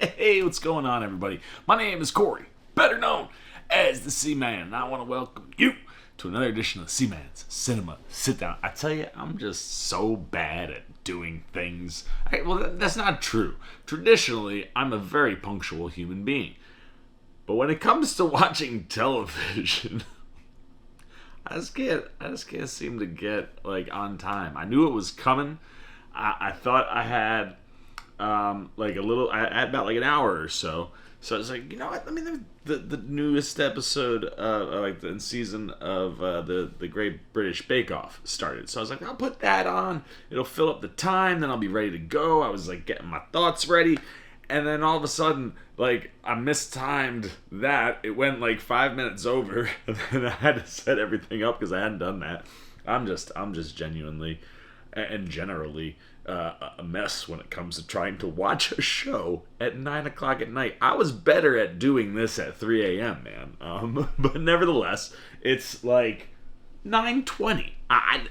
Hey, what's going on, everybody? My name is Corey, better known as the Seaman, and I want to welcome you to another edition of the Seaman's Cinema Sitdown. I tell you, I'm just so bad at doing things. That's not true. Traditionally, I'm a very punctual human being. But when it comes to watching television, I just can't seem to get on time. I knew it was coming. I thought I had I had about an hour or so. So I was like, you know what? I mean, the newest episode in season of the Great British Bake Off started. So I was like, I'll put that on. It'll fill up the time. Then I'll be ready to go. I was getting my thoughts ready. And then all of a sudden, I mistimed that. It went 5 minutes over, and then I had to set everything up because I hadn't done that. I'm just genuinely and generally a mess when it comes to trying to watch a show at 9 o'clock at night. I was better at doing this at 3 a.m., man. But nevertheless, it's 9:20.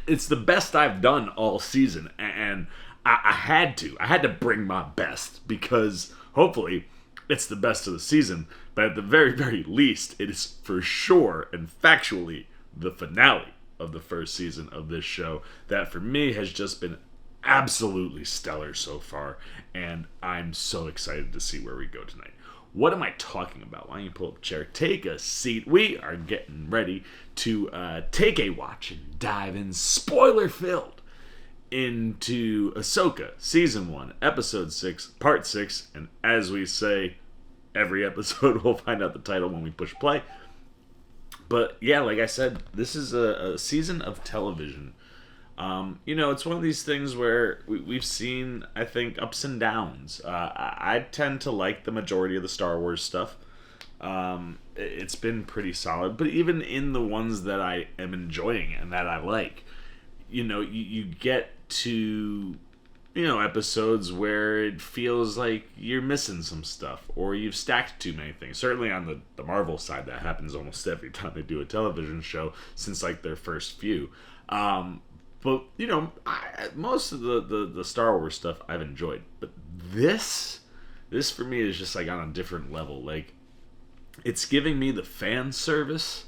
It's the best I've done all season, and I had to bring my best because hopefully it's the best of the season, but at the very, very least, it is for sure and factually the finale of the first season of this show that for me has just been absolutely stellar so far, and I'm so excited to see where we go tonight. What am I talking about? Why don't you pull up a chair, take a seat. We are getting ready to take a watch and dive in, spoiler-filled, into Ahsoka, Season 1, Episode 6, Part 6, and as we say, every episode we'll find out the title when we push play. But yeah, like I said, this is a season of television. It's one of these things where we've seen, I think, ups and downs. I tend to like the majority of the Star Wars stuff. It's been pretty solid, but even in the ones that I am enjoying and that I like, you get to, episodes where it feels like you're missing some stuff or you've stacked too many things. Certainly on the Marvel side, that happens almost every time they do a television show since their first few. But, most of the Star Wars stuff I've enjoyed. But this for me is just on a different level. It's giving me the fan service,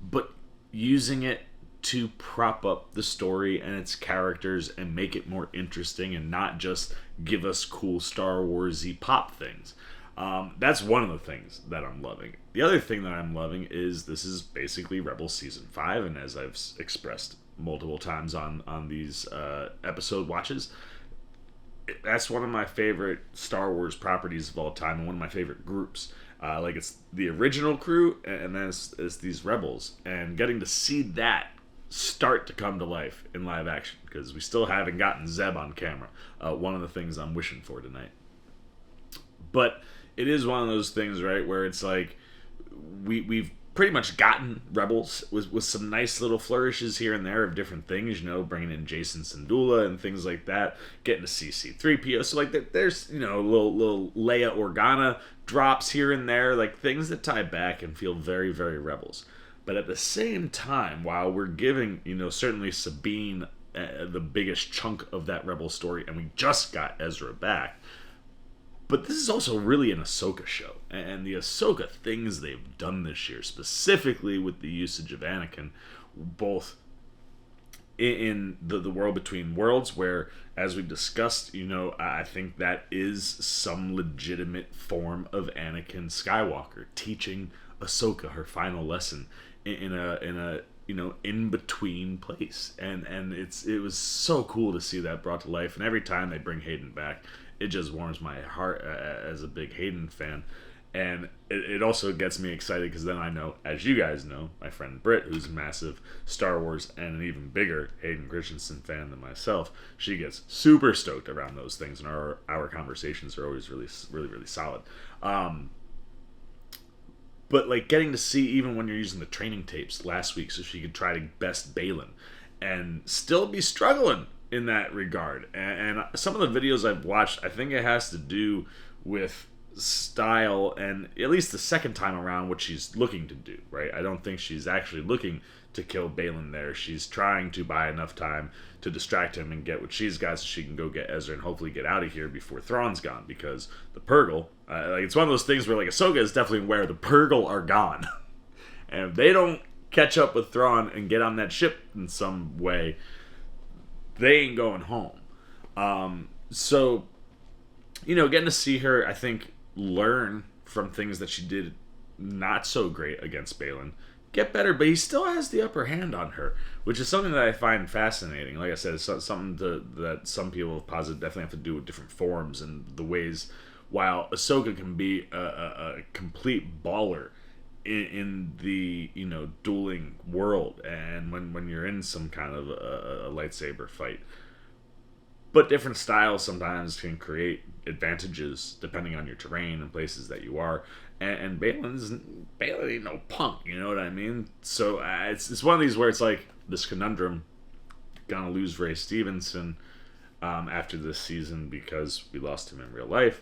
but using it to prop up the story and its characters and make it more interesting and not just give us cool Star Wars-y pop things. That's one of the things that I'm loving. The other thing that I'm loving is this is basically Rebels Season 5, and as I've expressed multiple times on these episode watches, that's one of my favorite Star Wars properties of all time and one of my favorite groups. It's the original crew, and then it's these Rebels, and getting to see that start to come to life in live action, because we still haven't gotten Zeb on camera. One of the things I'm wishing for tonight. But it is one of those things, right, where it's we've pretty much gotten Rebels with some nice little flourishes here and there of different things, bringing in Jason Syndulla and things like that, getting to see C-3PO. So, there's, little Leia Organa drops here and there, things that tie back and feel very, very Rebels. But at the same time, while we're giving, certainly Sabine the biggest chunk of that Rebel story, and we just got Ezra back, but this is also really an Ahsoka show. And the Ahsoka things they've done this year, specifically with the usage of Anakin, both in the World Between Worlds, where, as we discussed, I think that is some legitimate form of Anakin Skywalker teaching Ahsoka her final lesson in a in-between place. And it was so cool to see that brought to life. And every time they bring Hayden back, it just warms my heart as a big Hayden fan. And it also gets me excited because then I know, as you guys know, my friend Britt, who's a massive Star Wars and an even bigger Hayden Christensen fan than myself, she gets super stoked around those things, and our conversations are always really, really, really solid. But getting to see, even when you're using the training tapes last week, so she could try to best Balin and still be struggling in that regard. And some of the videos I've watched, I think it has to do with style, and at least the second time around, what she's looking to do, right? I don't think she's actually looking to kill Balin there. She's trying to buy enough time to distract him and get what she's got so she can go get Ezra and hopefully get out of here before Thrawn's gone, because the Purrgil, it's one of those things where like Ahsoka is definitely aware the Purrgil are gone. And if they don't catch up with Thrawn and get on that ship in some way, they ain't going home. So, getting to see her, I think, learn from things that she did not so great against Balin, get better, but he still has the upper hand on her, which is something that I find fascinating. Like I said, it's something that some people have posited definitely have to do with different forms and the ways, while Ahsoka can be a complete baller in the dueling world, and when you're in some kind of a lightsaber fight. But different styles sometimes can create advantages depending on your terrain and places that you are. And Balin ain't no punk, you know what I mean? So it's one of these where it's like this conundrum. Gonna lose Ray Stevenson after this season because we lost him in real life.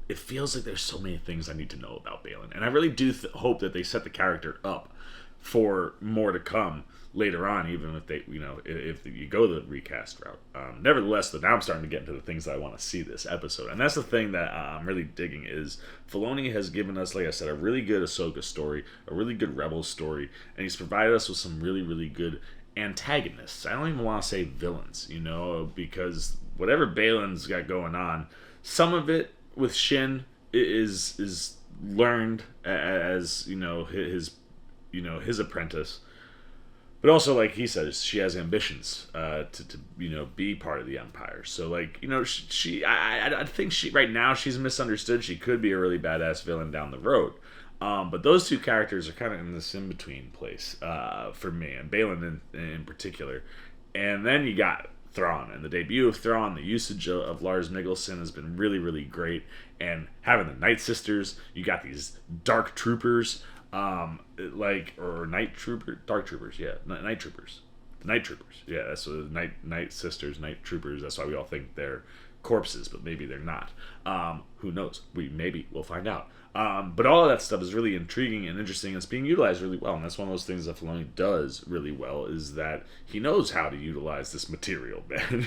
It feels like there's so many things I need to know about Balin. And I really do hope that they set the character up for more to come later on, even if they, if you go the recast route. Nevertheless, though, now I'm starting to get into the things that I want to see this episode. And that's the thing that I'm really digging is Filoni has given us, like I said, a really good Ahsoka story, a really good Rebels story, and he's provided us with some really, really good antagonists. I don't even want to say villains, because whatever Balin's got going on, some of it with Shin is learned as, his apprentice. But also, like he says, she has ambitions to be part of the Empire. So, I think right now she's misunderstood. She could be a really badass villain down the road. But those two characters are kind of in this in-between place for me, and Balin in particular. And then you got Thrawn, and the debut of Thrawn, the usage of Lars Mikkelsen has been really, really great. And having the Night Sisters, you got these Dark Troopers, or Night Troopers, Dark Troopers, yeah, Night Troopers, the Night Troopers, yeah, that's what Night Sisters, Night Troopers. That's why we all think they're corpses, but maybe they're not. Who knows? We'll find out. But all of that stuff is really intriguing and interesting, and it's being utilized really well. And that's one of those things that Filoni does really well, is that he knows how to utilize this material, man.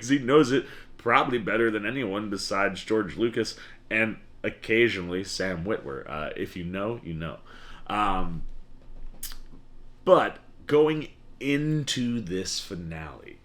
He knows it probably better than anyone besides George Lucas and occasionally Sam Witwer. If you know, you know. But going into this finale,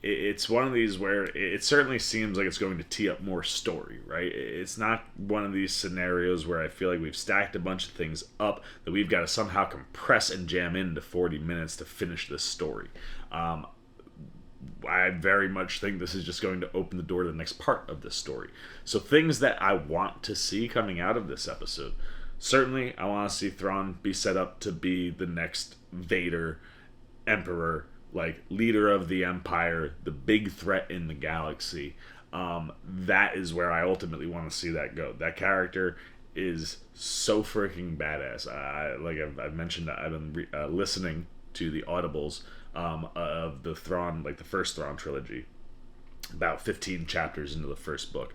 it's one of these where it certainly seems like it's going to tee up more story, right? It's not one of these scenarios where I feel like we've stacked a bunch of things up that we've got to somehow compress and jam into 40 minutes to finish this story. I very much think this is just going to open the door to the next part of this story. So things that I want to see coming out of this episode. Certainly, I want to see Thrawn be set up to be the next Vader, Emperor, leader of the Empire, the big threat in the galaxy. That is where I ultimately want to see that go. That character is so freaking badass. I've mentioned that I've been listening to the audibles of the Thrawn, the first Thrawn trilogy, about 15 chapters into the first book.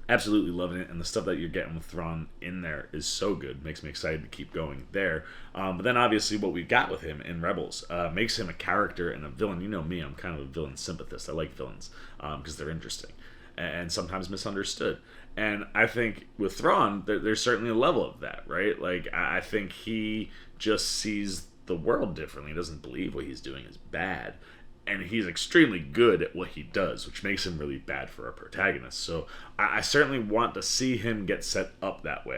Absolutely loving it, and the stuff that you're getting with Thrawn in there is so good. Makes me excited to keep going there. But then obviously what we've got with him in Rebels makes him a character and a villain. You know me, I'm kind of a villain sympathist. I like villains because they're interesting and sometimes misunderstood. And I think with Thrawn, there's certainly a level of that, right? I think he just sees the world differently. He doesn't believe what he's doing is bad. And he's extremely good at what he does, which makes him really bad for our protagonist. So I certainly want to see him get set up that way.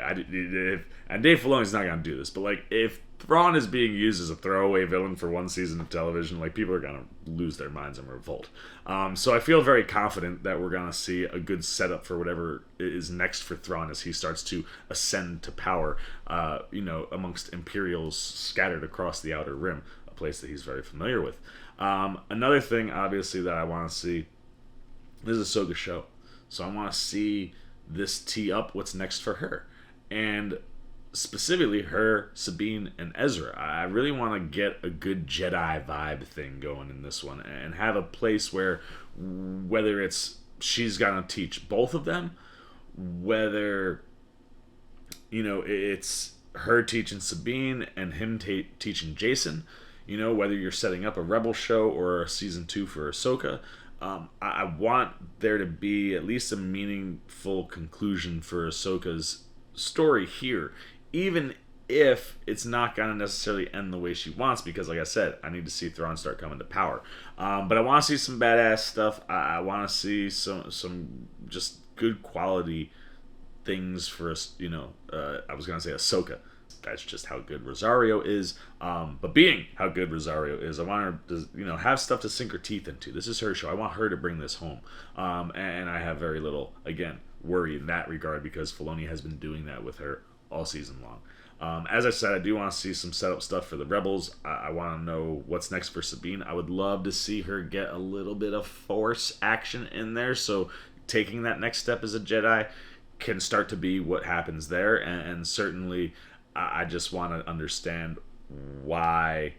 And Dave Filoni's not going to do this, but if Thrawn is being used as a throwaway villain for one season of television, people are going to lose their minds and revolt. So I feel very confident that we're going to see a good setup for whatever is next for Thrawn as he starts to ascend to power, amongst Imperials scattered across the Outer Rim, a place that he's very familiar with. Another thing, obviously, that I want to see is Ahsoka's show. So I want to see this tee up what's next for her. And specifically her, Sabine, and Ezra. I really want to get a good Jedi vibe thing going in this one and have a place where, whether it's she's going to teach both of them, whether, it's her teaching Sabine and him teaching Jason. You know, whether you're setting up a Rebel show or a season 2 for Ahsoka, I want there to be at least a meaningful conclusion for Ahsoka's story here, even if it's not going to necessarily end the way she wants, because like I said, I need to see Thrawn start coming to power. But I want to see some badass stuff. I want to see some just good quality things for us. You know, I was going to say Ahsoka. That's just how good Rosario is. But being how good Rosario is, I want her to, you know, have stuff to sink her teeth into. This is her show. I want her to bring this home. And I have very little, again, worry in that regard, because Filoni has been doing that with her all season long. As I said, I do want to see some setup stuff for the Rebels. I want to know what's next for Sabine. I would love to see her get a little bit of Force action in there, so taking that next step as a Jedi can start to be what happens there. And certainly, I just want to understand why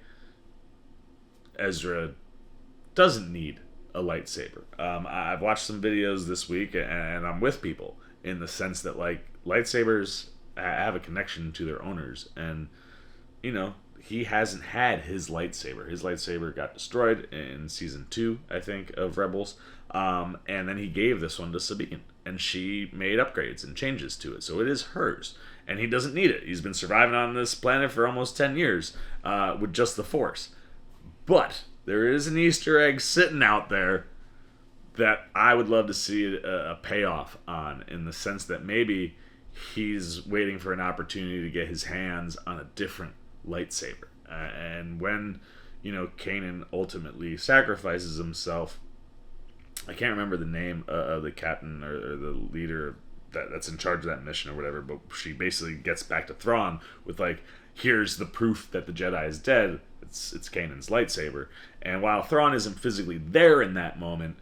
Ezra doesn't need a lightsaber. I've watched some videos this week, and I'm with people in the sense that, like, lightsabers have a connection to their owners, and you know, he hasn't had his lightsaber. His lightsaber got destroyed in season 2, I think, of Rebels, and then he gave this one to Sabine, and she made upgrades and changes to it, so it is hers, and he doesn't need it. He's been surviving on this planet for almost 10 years with just the Force. But there is an Easter egg sitting out there that I would love to see a payoff on, in the sense that maybe he's waiting for an opportunity to get his hands on a different lightsaber. And when, you know, Kanan ultimately sacrifices himself, I can't remember the name of the captain or the leader that's in charge of that mission or whatever, but she basically gets back to Thrawn with, like, here's the proof that the Jedi is dead. It's Kanan's lightsaber. And while Thrawn isn't physically there in that moment,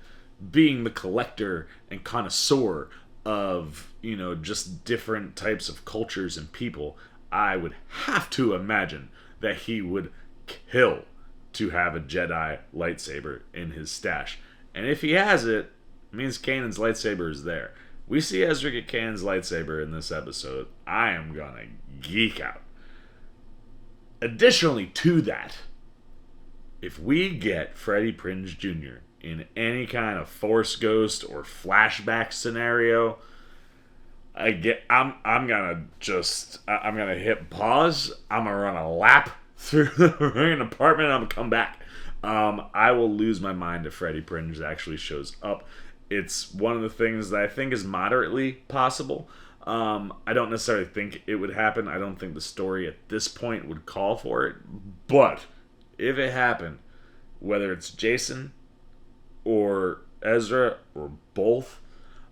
being the collector and connoisseur of, you know, just different types of cultures and people, I would have to imagine that he would kill to have a Jedi lightsaber in his stash. And if he has it, it means Kanan's lightsaber is there. We see Ezra get Kanan's lightsaber in this episode. I am gonna geek out. Additionally to that, if we get Freddie Prinze Jr. in any kind of Force Ghost or flashback scenario, I'm gonna hit pause. I'm gonna run a lap through the ring apartment, and I'm gonna come back. I will lose my mind if Freddie Prinze actually shows up. It's one of the things that I think is moderately possible. I don't necessarily think it would happen. I don't think the story at this point would call for it. But if it happened, whether it's Jason or Ezra or both.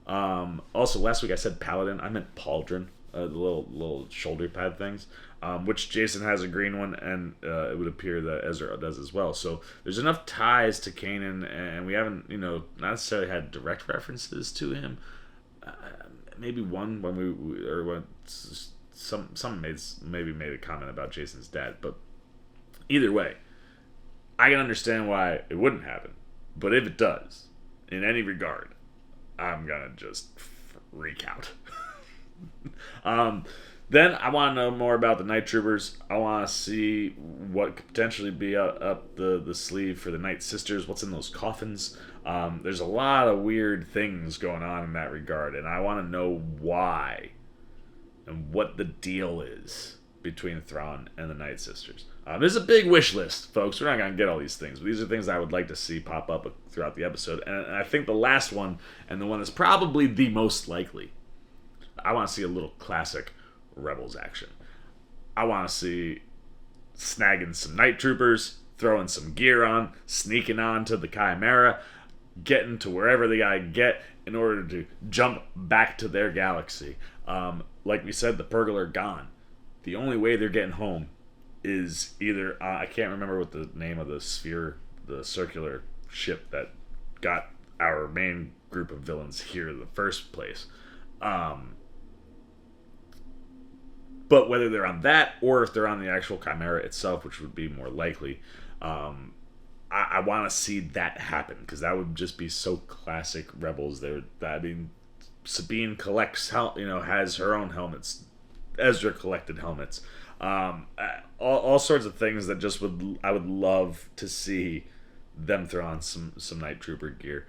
Also, last week I said Paladin. I meant Pauldron, the little shoulder pad things, which Jason has a green one, and it would appear that Ezra does as well. So there's enough ties to Kanan, and we haven't, you know, not necessarily had direct references to him. Maybe one when when some maybe made a comment about Jason's dad, but either way, I can understand why it wouldn't happen. But if it does, in any regard, I'm gonna just freak out. Then I want to know more about the Night Troopers. I want to see what could potentially be up the sleeve for the Night Sisters. What's in those coffins? There's a lot of weird things going on in that regard, and I want to know why and what the deal is between Thrawn and the Night Sisters. This is a big wish list, folks. We're not going to get all these things, but these are things I would like to see pop up throughout the episode. And I think the last one, and the one that's probably the most likely, I want to see a little classic Rebels action. I want to see snagging some Night Troopers, throwing some gear on, sneaking on to the Chimera, getting to wherever they gotta get in order to jump back to their galaxy. Like we said, the Purgle are gone. The only way they're getting home is either, I can't remember what the name of the sphere, the circular ship that got our main group of villains here in the first place. But whether they're on that or if they're on the actual Chimera itself, which would be more likely, I want to see that happen, because that would just be so classic Rebels. I mean, Sabine collects, has her own helmets Ezra collected helmets. All sorts of things that I would love to see them throw on some Night Trooper gear.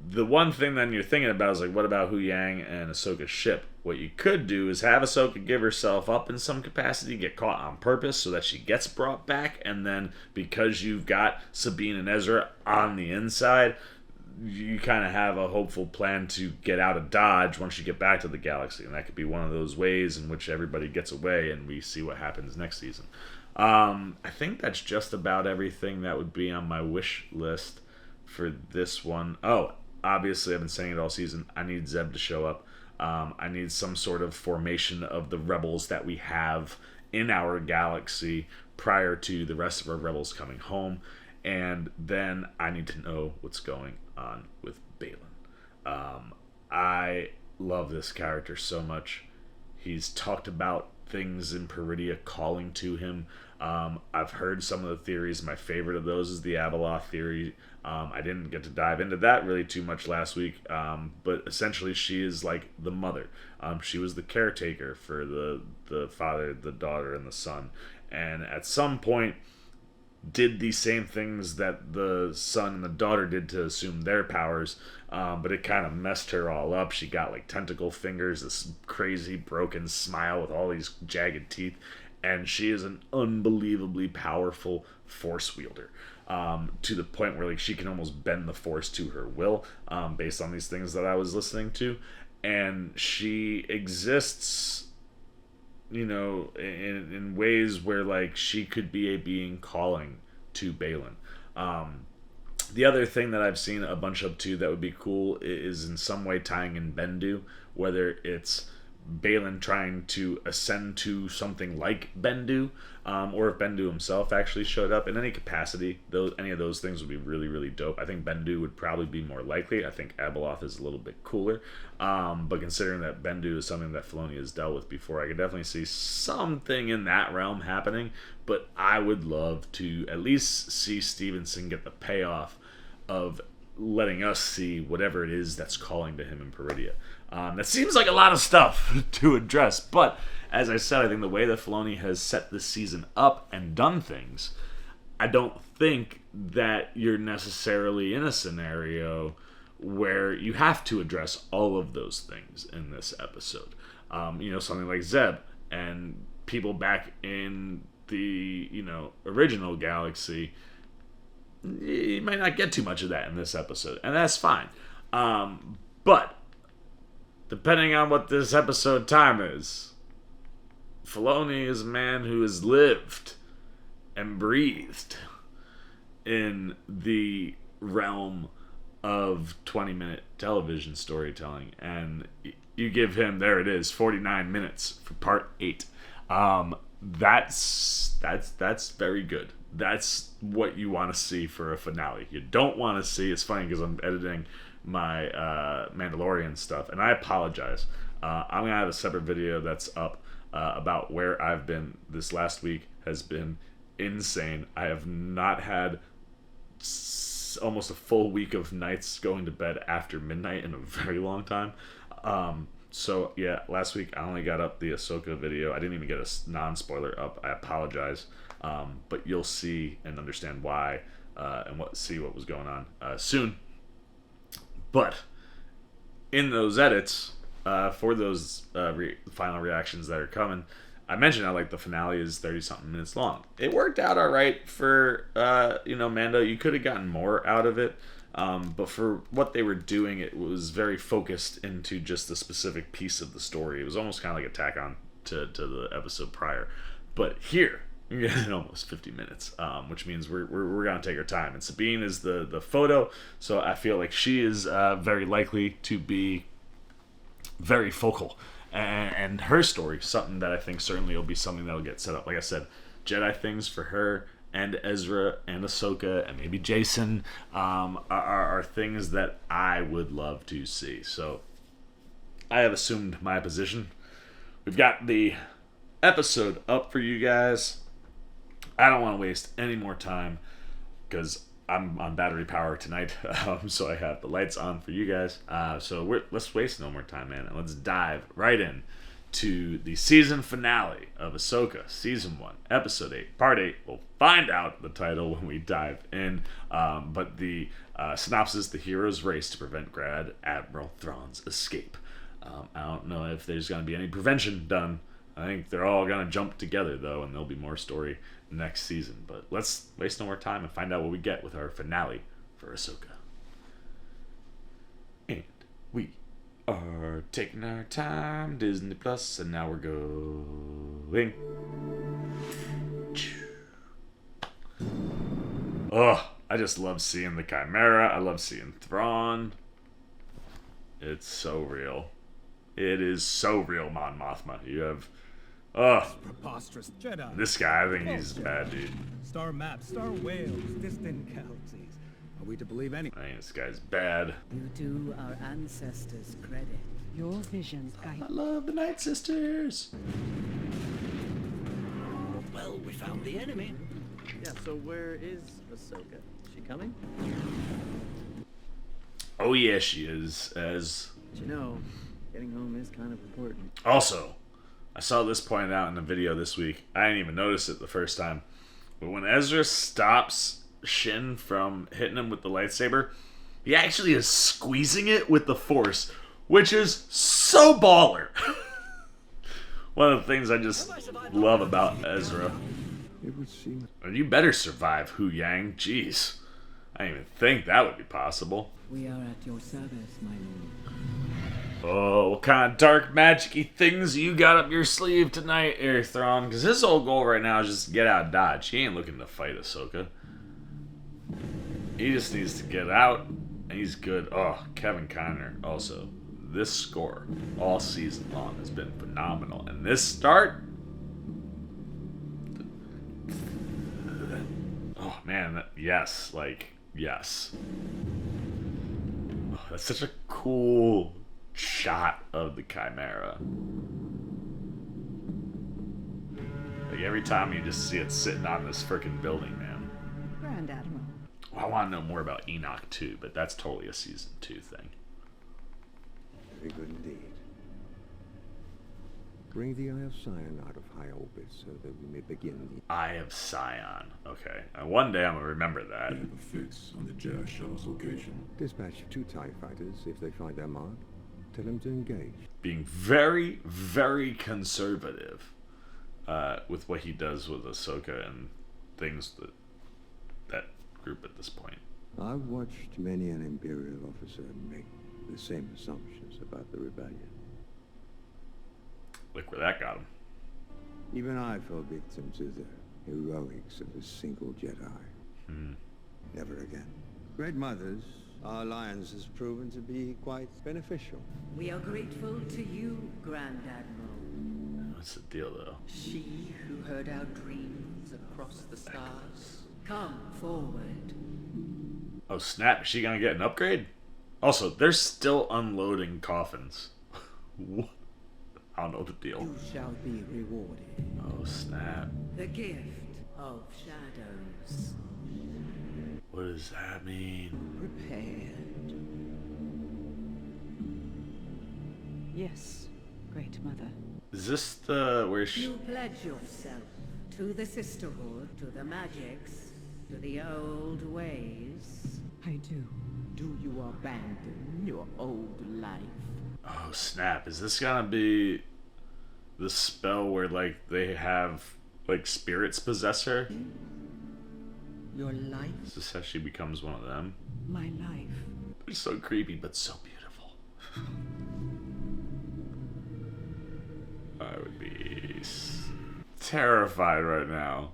The one thing then you're thinking about is like, what about Hu Yang and Ahsoka's ship? What you could do is have Ahsoka give herself up in some capacity, get caught on purpose so that she gets brought back, and then because you've got Sabine and Ezra on the inside, you kind of have a hopeful plan to get out of Dodge once you get back to the galaxy, and that could be one of those ways in which everybody gets away and we see what happens next season. I think that's just about everything that would be on my wish list for this one. Oh, obviously I've been saying it all season, I need Zeb to show up. I need some sort of formation of the rebels that we have in our galaxy prior to the rest of our rebels coming home. And then I need to know what's going on with Baylan. I love this character so much. He's talked about things in Peridia calling to him. I've heard some of the theories. My favorite of those is the Abeloth theory. I didn't get to dive into that really too much last week, but essentially she is like the mother. She was the caretaker for the father, the daughter, and the son. And at some point did the same things that the son and the daughter did to assume their powers, but it kind of messed her all up. She got like tentacle fingers, this crazy broken smile with all these jagged teeth, and she is an unbelievably powerful force wielder, to the point where like she can almost bend the force to her will, based on these things that I was listening to. And she exists, you know, in ways where like she could be a being calling to Baylan. The other thing that I've seen a bunch of too that would be cool is in some way tying in Bendu, whether it's Baylan trying to ascend to something like Bendu, or if Bendu himself actually showed up in any capacity. Any of those things would be really, really dope. I think Bendu would probably be more likely. I think Abeloth is a little bit cooler, but considering that Bendu is something that Filoni has dealt with before, I could definitely see something in that realm happening. But I would love to at least see Stevenson get the payoff of letting us see whatever it is that's calling to him in Peridia. That seems like a lot of stuff to address, but as I said, I think the way that Filoni has set this season up and done things, I don't think that you're necessarily in a scenario where you have to address all of those things in this episode. Something like Zeb and people back in the, original galaxy, you might not get too much of that in this episode, and that's fine. But depending on what this episode time is, Filoni is a man who has lived and breathed in the realm of 20-minute television storytelling, and you give him, there it is, 49 minutes for part 8. That's very good. That's what you want to see for a finale. You don't want to see, it's funny because I'm editing my Mandalorian stuff, and I apologize. I'm gonna have a separate video that's up about where I've been. This last week has been insane. I have not had almost a full week of nights going to bed after midnight in a very long time. So yeah, last week I only got up the Ahsoka video. I didn't even get a non-spoiler up. I apologize, but you'll see and understand why, and see what was going on soon. But in those edits, for those final reactions that are coming, I mentioned how like the finale is 30-something minutes long. It worked out all right for Mando. You could have gotten more out of it, but for what they were doing, it was very focused into just the specific piece of the story. It was almost kind of like a tack on to the episode prior. But here, you're getting almost 50 minutes, which means we're going to take our time. And Sabine is the photo, so I feel like she is very likely to be very focal. And her story, something that I think certainly will be something that will get set up. Like I said, Jedi things for her and Ezra and Ahsoka and maybe Jason are things that I would love to see. So I have assumed my position. We've got the episode up for you guys. I don't want to waste any more time because I'm on battery power tonight, so I have the lights on for you guys. So let's waste no more time, man, and let's dive right in to the season finale of Ahsoka, Season 1, Episode 8, Part 8. We'll find out the title when we dive in. But the synopsis, the heroes race to prevent Grand Admiral Thrawn's escape. I don't know if there's going to be any prevention done. I think they're all going to jump together, though, and there'll be more story next season. But let's waste no more time and find out what we get with our finale for Ahsoka. And we are taking our time, Disney Plus, and now we're going. Oh, I just love seeing the Chimera. I love seeing Thrawn. It's so real. It is so real, Mon Mothma. You have, preposterous Jedi. This guy, I think he's bad, dude. Star maps, star whales, distant galaxies. Are we to believe any? I think this guy's bad. You do our ancestors credit. Your visions guide. I love the Night Sisters. Well, we found the enemy. Yeah, so where is Ahsoka? Is she coming? Oh yeah, she is. As But you know, getting home is kind of important. also, I saw this pointed out in a video this week. I didn't even notice it the first time. But when Ezra stops Shin from hitting him with the lightsaber, he actually is squeezing it with the Force, which is so baller. One of the things I just love about Ezra. It would seem. And you better survive Hu Yang. Jeez. I didn't even think that would be possible. We are at your service, my lord. Oh, what kind of dark magic-y things you got up your sleeve tonight, Air Thrawn? Because his whole goal right now is just to get out of Dodge. He ain't looking to fight Ahsoka. He just needs to get out, and he's good. Oh, Kevin Conner also. This score all season long has been phenomenal. And this start... Oh, man. Yes. Yes. Oh, that's such a cool shot of the Chimera. Like, every time you just see it sitting on this freaking building, man. Grand Admiral. Well, I want to know more about Enoch, too, but that's totally a Season 2 thing. Very good indeed. Bring the Eye of Sion out of high orbit so that we may begin the... Eye of Sion. Okay. One day I'm going to remember that. I have a fix on the Jedi shuttle's location. Dispatch 2 TIE fighters if they find their mark. Tell them to engage. Being very, very conservative with what he does with Ahsoka and things that group at this point. I've watched many an Imperial officer make the same assumptions about the rebellion. Look where that got him. Even I fell victim to the heroics of a single Jedi. Never again. Great Mothers, our alliance has proven to be quite beneficial. We are grateful to you, Grand Admiral. What's the deal, though? She who heard our dreams across the stars. Come forward. Oh, snap. Is she going to get an upgrade? Also, they're still unloading coffins. What? I don't know the deal. You shall be rewarded. Oh, snap. The gift of shadows. What does that mean? Prepared. Yes, Great Mother. Is this the where she... You pledge yourself to the sisterhood, to the magics, to the old ways. I do. Do you abandon your old life? Oh, snap. Is this gonna be the spell where, like, they have, like, spirits possess her? Your life? Is this how she becomes one of them? My life. They're so creepy, but so beautiful. I would be terrified right now.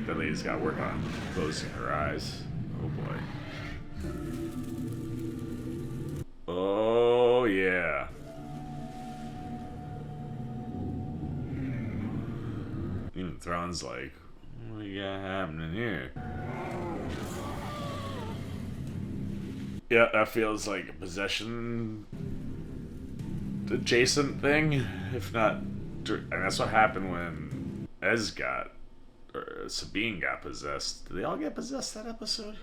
That lady's got to work on closing her eyes. Oh, boy. Oh, yeah. Even Thrawn's like, what you got happening here? Yeah, that feels like a possession adjacent thing, if not. And that's what happened when Sabine got possessed. Did they all get possessed that episode?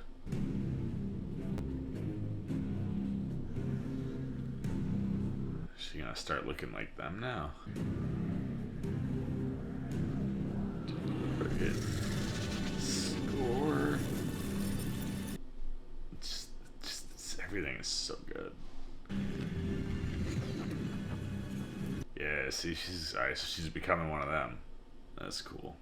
She's gonna start looking like them now. Forget. Score. Everything is so good. Yeah, see, she's alright, so she's becoming one of them. That's cool.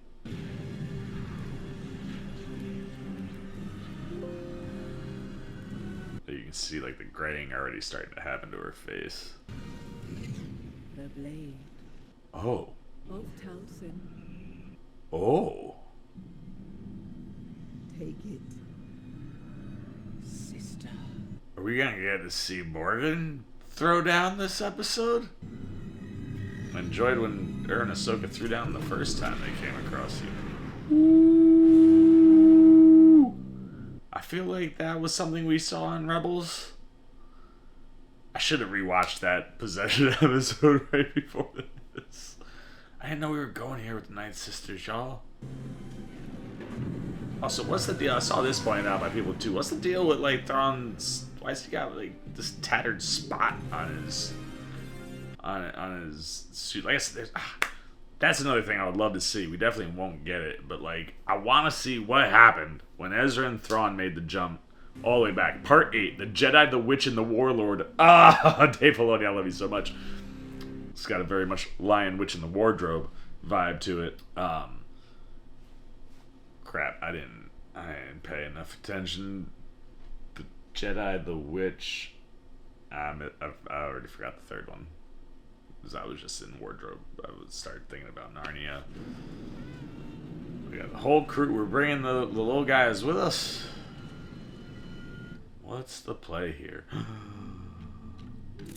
You can see like the graying already starting to happen to her face. The blade Oh. of Towson. Oh. Take it, sister. Are we gonna get to see Morgan throw down this episode? I enjoyed when her and Ahsoka threw down the first time they came across you. Ooh. I feel like that was something we saw in Rebels. I should have rewatched that possession episode right before this. I didn't know we were going here with the Night Sisters, y'all. Also, what's the deal? I saw this pointed out by people too. What's the deal with like Thrawn's? Why has he got like this tattered spot on his suit? Like I said, that's another thing I would love to see. We definitely won't get it, but like I want to see what happened when Ezra and Thrawn made the jump all the way back. Part 8, the Jedi, the Witch, and the Warlord. Dave Filoni, I love you so much. It's got a very much Lion, Witch, and the Wardrobe vibe to it. Crap, I didn't pay enough attention. The Jedi, the Witch. I already forgot the third one. Because I was just in Wardrobe. I would start thinking about Narnia. We got the whole crew. We're bringing the little guys with us. What's the play here?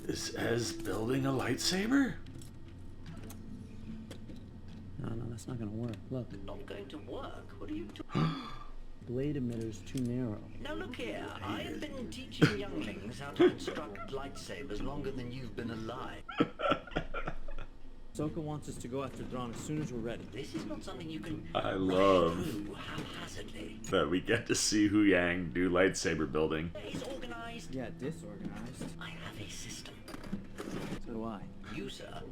Is Ez building a lightsaber? No, that's not gonna work. Look. Not going to work? What are you talking? Blade emitter's too narrow. Now look here, I've been teaching younglings how to construct lightsabers longer than you've been alive. Ahsoka wants us to go after Thrawn as soon as we're ready. This is not something you can I love do haphazardly. that we get to see Hu Yang do lightsaber building. It's organized. Yeah, disorganized. I have a system. So do I. You, sir.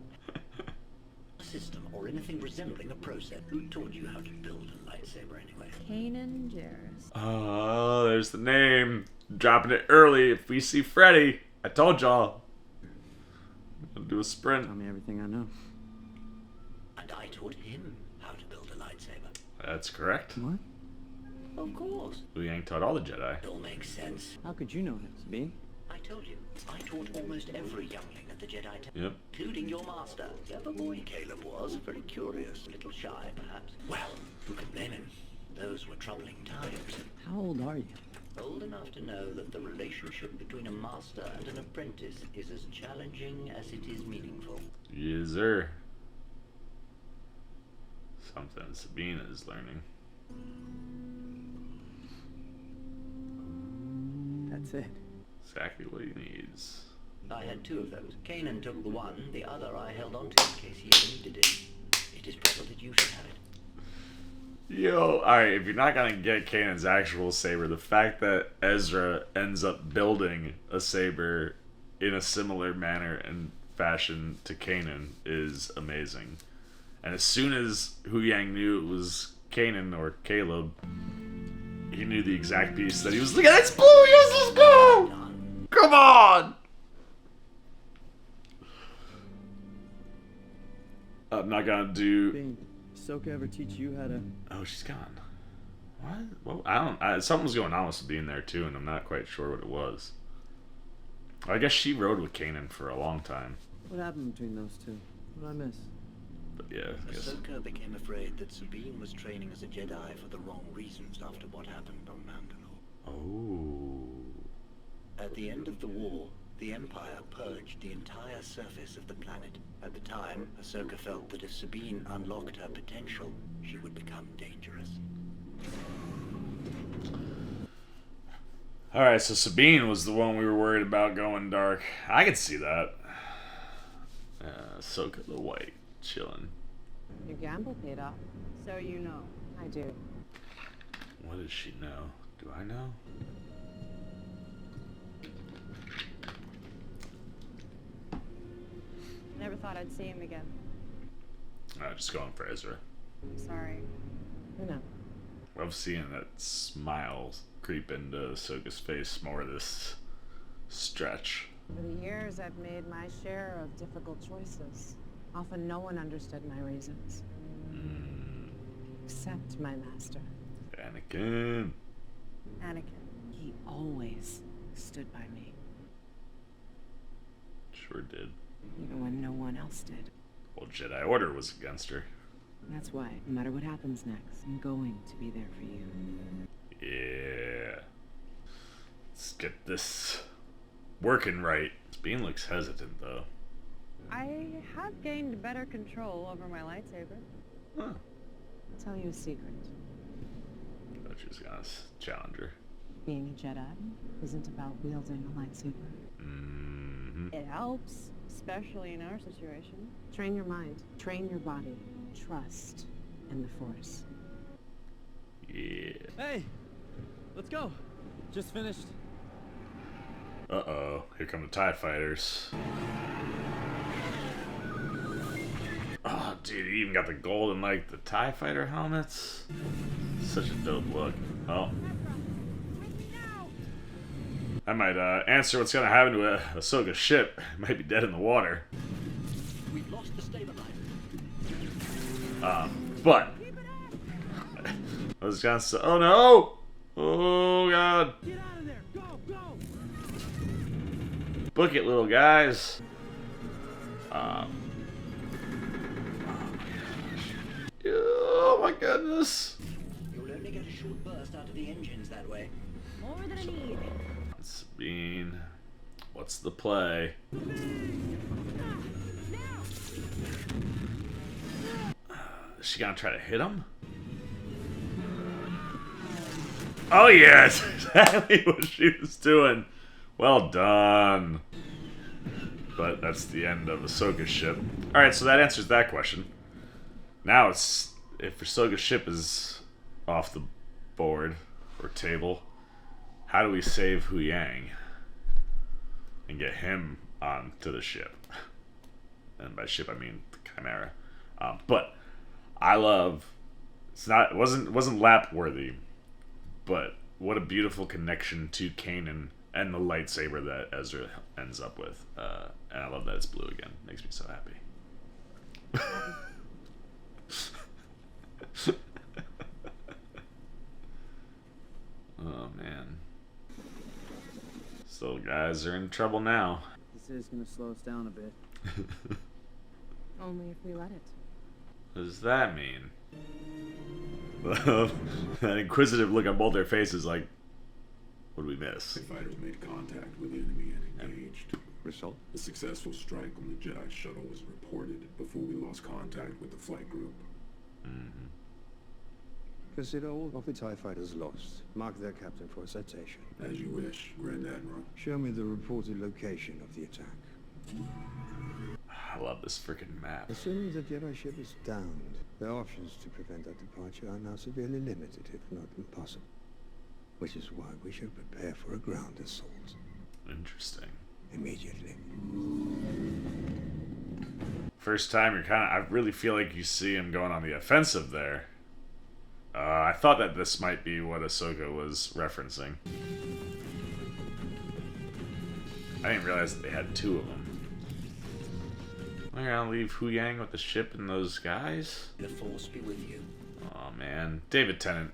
A system or anything resembling a process. Who taught you how to build a lightsaber anyway? Kanan Jarrus. Oh, there's the name. Dropping it early. If we see Freddy, I told y'all. I'll do a sprint. Tell me everything I know. And I taught him how to build a lightsaber. That's correct. What? Of course. Hu Yang taught all the Jedi. It all makes sense. How could you know him, Sabine? I told you. I taught almost every youngling at the Jedi Temple. Yep. Including your master. Clever boy Caleb was. Very curious. A little shy, perhaps. Well, who can blame him? Those were troubling times. How old are you? Old enough to know that the relationship between a master and an apprentice is as challenging as it is meaningful. Yes, sir. Something Sabine is learning. That's it. Exactly what he needs. I had two of those. Kanan took the one, the other I held on to in case he ever needed it. It is proper that you should have it. Yo, alright, if you're not gonna get Kanan's actual saber, the fact that Ezra ends up building a saber in a similar manner and fashion to Kanan is amazing. And as soon as Hu Yang knew it was Kanan or Caleb, he knew the exact piece that he was like, it's blue, yes, let's go! Come on! I'm not gonna do... Sabine, Ahsoka ever teach you how to... Oh, she's gone. What? Well, I don't... something was going on with Sabine there, too, and I'm not quite sure what it was. I guess she rode with Kanan for a long time. What happened between those two? What did I miss? But yeah, I guess... Ahsoka became afraid that Sabine was training as a Jedi for the wrong reasons after what happened on Mandalore. Oh... At the end of the war, the Empire purged the entire surface of the planet. At the time, Ahsoka felt that if Sabine unlocked her potential, she would become dangerous. Alright, so Sabine was the one we were worried about going dark. I could see that. Ahsoka the White, chilling. Your gamble paid off. So you know. I do. What does she know? Do I know? Never thought I'd see him again. Just going for Ezra. Sorry. No. Love seeing that smile creep into Ahsoka's face more this stretch. Over the years, I've made my share of difficult choices. Often no one understood my reasons. Except my master. Anakin. Anakin. He always stood by me. Sure did. Even when no one else did. Well, Jedi Order was against her. That's why, no matter what happens next, I'm going to be there for you. Yeah. Let's get this working right. Sabine looks hesitant, though. I have gained better control over my lightsaber. Huh. I'll tell you a secret. I thought she was gonna challenge her. Being a Jedi isn't about wielding a lightsaber. It helps, especially in our situation. Train your mind, train your body, trust in the Force. Yeah. Hey, let's go. Just finished. Uh-oh. Here come the TIE fighters. Oh, dude, he even got the gold and, like, the TIE fighter helmets. Such a dope look. Oh. I might answer what's gonna happen to Ahsoka's ship. It might be dead in the water. We've lost the stabilizer. But I was gonna say, oh no! Oh god! Get out of there! Go, go! Book it, little guys. Oh my goodness! You'll only get a short burst out of the engines that way. More than I need. Sabine, what's the play? Is she gonna try to hit him? Oh yes, exactly what she was doing. Well done. But that's the end of Ahsoka's ship. Alright, so that answers that question. Now it's, if Ahsoka's ship is off the board or table, how do we save Hu Yang and get him onto the ship? And by ship I mean the Chimera. But I love, it wasn't lap worthy, but what a beautiful connection to Kanan and the lightsaber that Ezra ends up with. And I love that it's blue again. Makes me so happy. Oh man. So guys are in trouble now. This is gonna slow us down a bit. Only if we let it. What does that mean? That inquisitive look on both their faces like, what did we miss? The fighters made contact with the enemy and engaged. Result? A successful strike on the Jedi shuttle was reported before we lost contact with the flight group. Consider all of the TIE fighters lost. Mark their captain for a citation. As you wish, Grand Admiral. Show me the reported location of the attack. I love this freaking map. Assuming the Jedi ship is downed, their options to prevent our departure are now severely limited, if not impossible. Which is why we should prepare for a ground assault. Interesting. Immediately. First time you're I really feel like you see him going on the offensive there. I thought that this might be what Ahsoka was referencing. I didn't realize that they had two of them. We're gonna leave Hu Yang with the ship and those guys? The Force be with you. Oh man. David Tennant.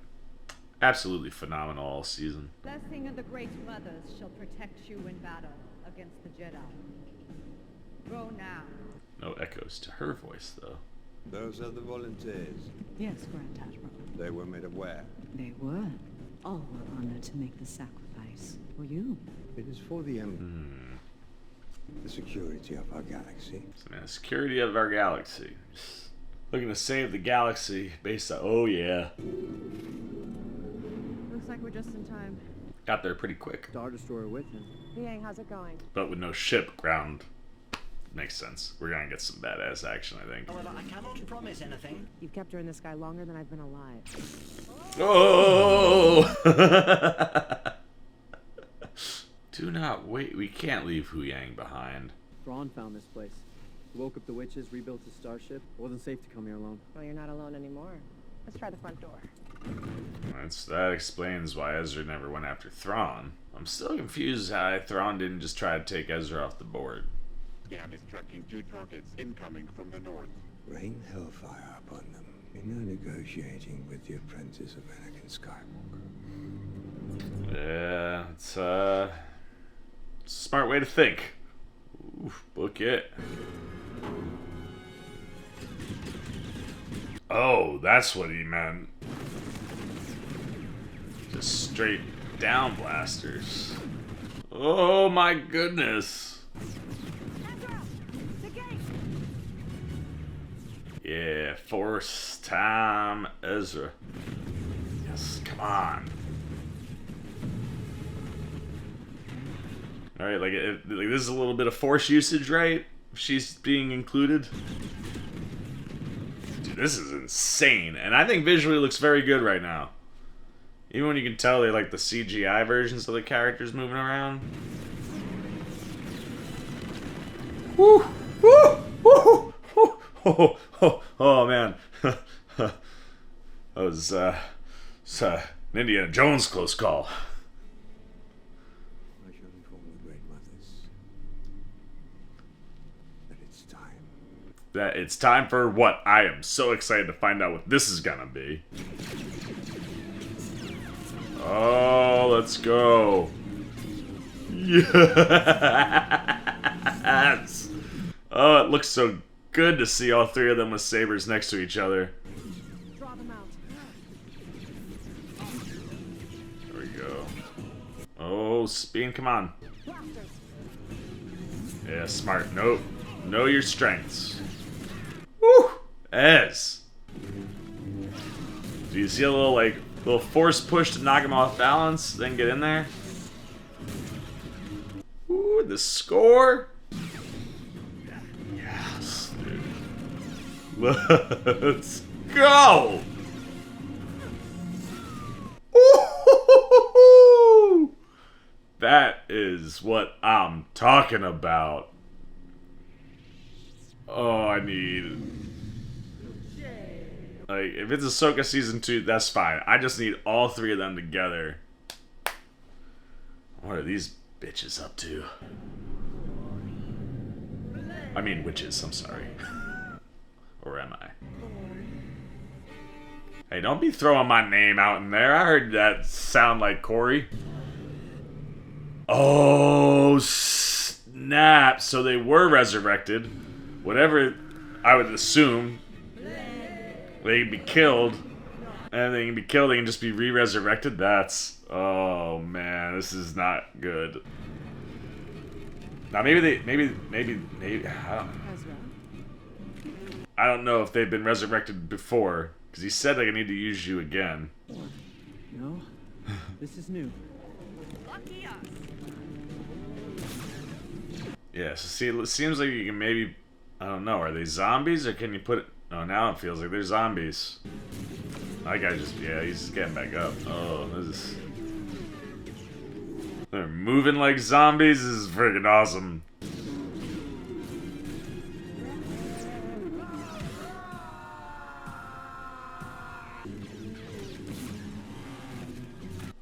Absolutely phenomenal all season. Blessing of the Great Mothers shall protect you in battle against the Jedi. Go now. No echoes to her voice though. Those are the volunteers. Yes, Grand Admiral. They were made aware. They were. All were honored to make the sacrifice. For you. It is for the the security of our galaxy. So, man, the security of our galaxy. Just looking to save the galaxy based on, oh yeah. Looks like we're just in time. Got there pretty quick. Star Destroyer with him. Yang, how's it going? But with no ship ground. Makes sense. We're gonna get some badass action, I think. However, I cannot promise anything. You've kept her in the sky longer than I've been alive. Oh! Do not wait. We can't leave Hu Yang behind. Thrawn found this place. He woke up the witches, rebuilt his starship. It wasn't safe to come here alone. Well, you're not alone anymore. Let's try the front door. That explains why Ezra never went after Thrawn. I'm still confused how Thrawn didn't just try to take Ezra off the board. Scan is tracking 2 targets incoming from the north. Rain hellfire upon them. You're now negotiating with the apprentice of Anakin Skywalker. Yeah, it's a smart way to think. Oof, book it. Oh, that's what he meant. Just straight down blasters. Oh my goodness. Ezra! The gate! Yeah, force time Ezra. Yes, come on. Alright, like this is a little bit of force usage, right? She's being included. Dude, this is insane. And I think visually looks very good right now. Even when you can tell they like the CGI versions of the characters moving around. Woo! Woo! Woo! Woo! Oh man. That was an Indiana Jones close call. I shall inform the Great Mothers that it's time. That it's time for what? I am so excited to find out what this is gonna be. Oh, let's go. Yes! Oh, it looks so good to see all 3 of them with sabers next to each other. Draw them out. There we go. Oh, Sabine, come on. Blasters. Yeah, smart. Nope. Know your strengths. Woo! Ez. Do you see a little force push to knock him off balance, then get in there? Ooh, the score. Yes, dude. Let's go. Ooh, that is what I'm talking about. Oh, I need... Like, if it's Ahsoka Season 2, that's fine. I just need all 3 of them together. What are these bitches up to? I mean witches, I'm sorry. Or am I? Hey, don't be throwing my name out in there. I heard that sound like Corey. Oh, snap. So they were resurrected. Whatever, I would assume. They can be killed. And they can be killed, they can just be re-resurrected. That's... Oh, man. This is not good. Now, maybe... I don't know if they've been resurrected before. Because he said, like, I need to use you again. No? This is new. Lucky us. Yeah, so see, it seems like you can maybe... I don't know, are they zombies or can you put it... Oh, now it feels like they're zombies. That guy just... Yeah, he's just getting back up. Oh, this is... They're moving like zombies? This is freaking awesome.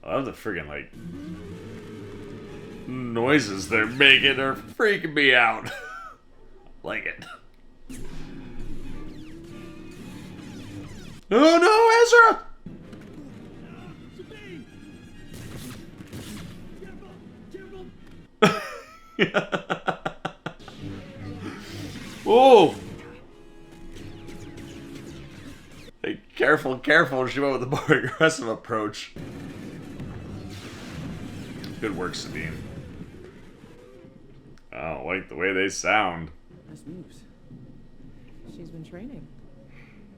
I love the friggin' like noises they're making are freaking me out. Like it. Oh no, Ezra! Whoa! Hey, careful, careful. She went with a more aggressive approach. Good work, Sabine. I don't like the way they sound. Nice moves. She's been training.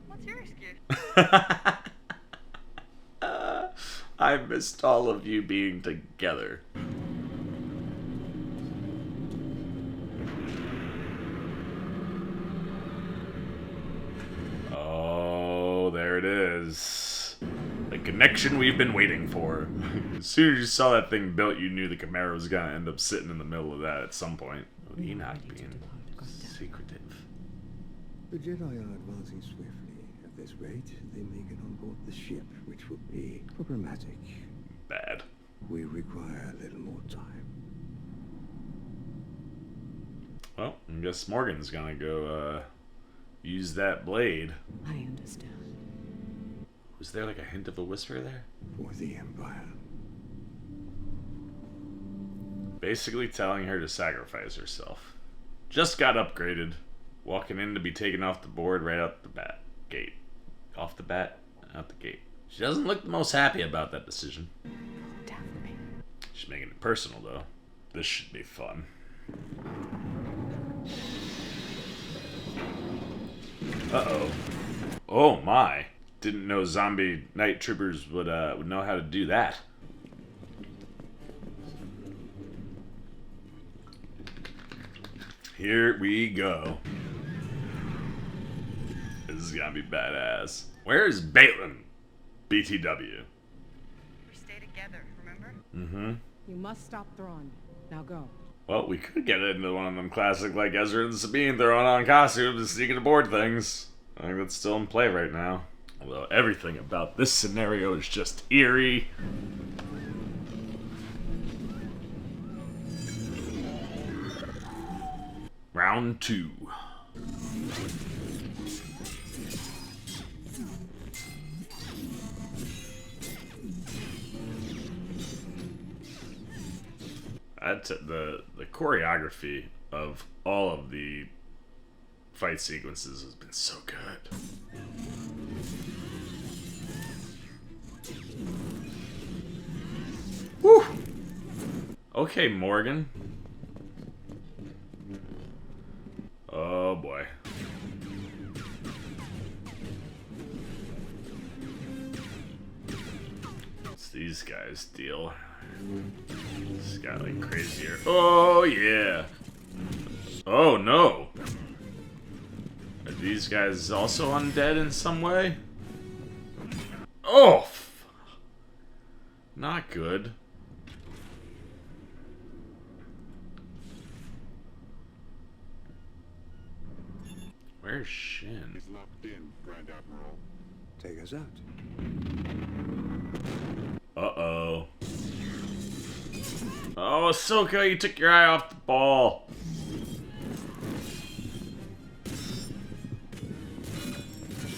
What's your excuse? I missed all of you being together. Oh, there it is. The connection we've been waiting for. As soon as you saw that thing built, you knew the Chimera was gonna end up sitting in the middle of that at some point. Oh, Enoch being secretive. The Jedi are advancing swiftly. At this rate, they may get on board the ship, which will be problematic. Bad. We require a little more time. Well, I guess Morgan's gonna go use that blade. I understand. Was there like a hint of a whisper there? For the Empire. Basically telling her to sacrifice herself. Just got upgraded. Walking in to be taken off the board right out the bat gate. Off the bat, out the gate. She doesn't look the most happy about that decision. Definitely. She's making it personal though. This should be fun. Uh-oh. Oh my. Didn't know zombie night troopers would know how to do that. Here we go. This is gonna be badass. Where's Balin? BTW. We stay together, remember? Mm-hmm. You must stop Thrawn. Now go. Well, we could get into one of them classic like Ezra and Sabine throwing on costumes and sneaking aboard things. I think that's still in play right now. Although everything about this scenario is just eerie. Round 2. That's the choreography of all of the fight sequences has been so good. Woo! Okay, Morgan. Oh boy. What's these guys' deal? This got like crazier. Oh yeah. Oh no. Are these guys also undead in some way? Oh! Not good. Where's Shin? He's locked in, Grand Admiral. Take us out. Uh-oh. Oh, Ahsoka, you took your eye off the ball.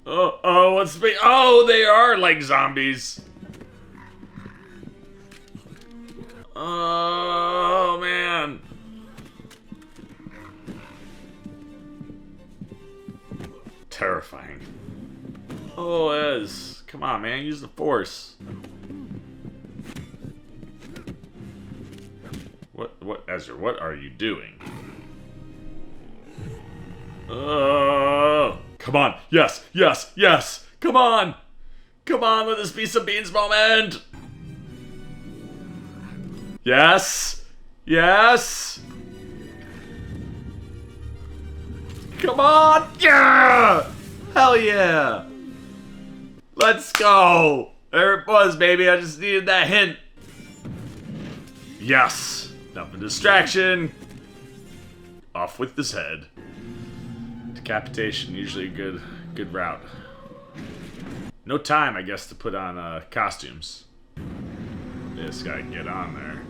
Oh, what's the... Oh, they are like zombies. Oh, man. Terrifying. Oh, Ez. Come on, man. Use the Force. What, Ezra, what are you doing? Oh, come on. Yes, yes, yes. Come on. Come on, let this be Sabine's moment. Yes. Yes. Come on. Yeah. Hell yeah. Let's go. There it was, baby. I just needed that hint. Yes. Enough of distraction. Off with this head. Decapitation, usually a good route. No time, I guess, to put on costumes. This guy can get on there.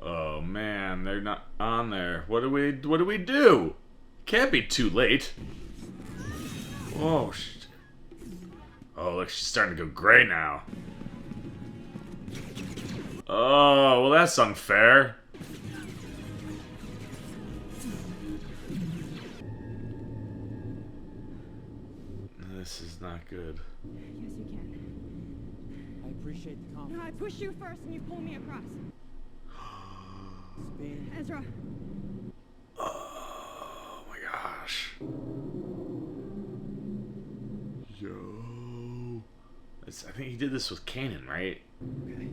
Oh man, they're not on there. What do we do? Can't be too late. Oh shit. Oh look, she's starting to go gray now. Oh, well that's unfair. This is not good. Yes, you can. I appreciate the No, compliment. I push you first and you pull me across. Sabine. Ezra. Oh my gosh. Yo. I think he did this with Kanan, right? Okay.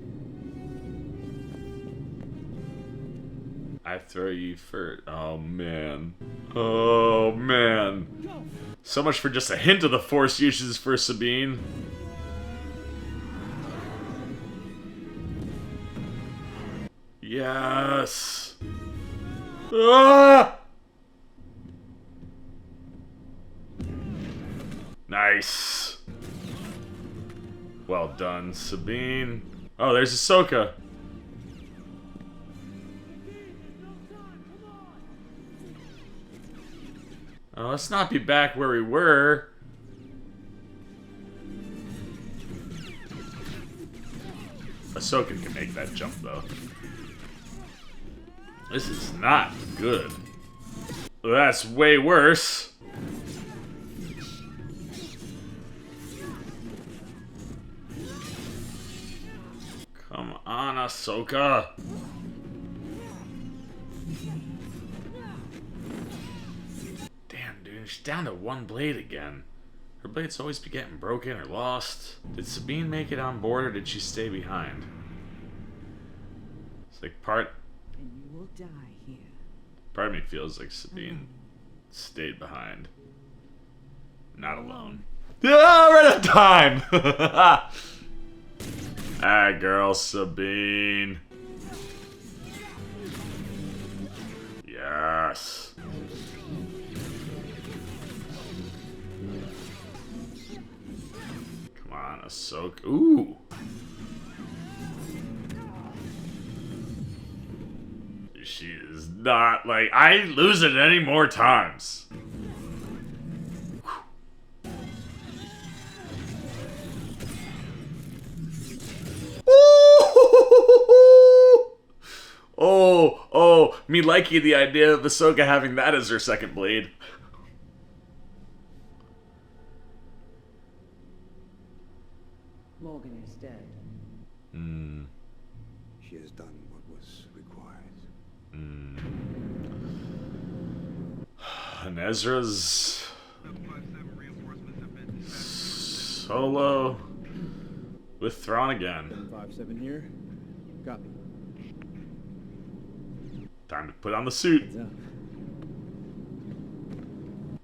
I throw you first. Oh man. Oh man. Go. So much for just a hint of the Force uses for Sabine. Yes. Ah! Nice. Well done, Sabine. Oh, there's Ahsoka. Oh, let's not be back where we were. Ahsoka can make that jump, though. This is not good. That's way worse. Come on, Ahsoka. Damn, dude, she's down to one blade again. Her blades always be getting broken or lost. Did Sabine make it on board or did she stay behind? It's like part And you will die here. of me feels like Sabine stayed behind. Not alone. Yeah, right on time! Ah, girl, Sabine. Yes. Come on, Ahsoka. Ooh. She is not like I ain't losing any more times. Oh, me liking the idea of Ahsoka having that as her second blade. Morgan is dead. She has done what was required. And Ezra's solo with Thrawn again. 757 here. Copy. Time to put on the suit. Heads up.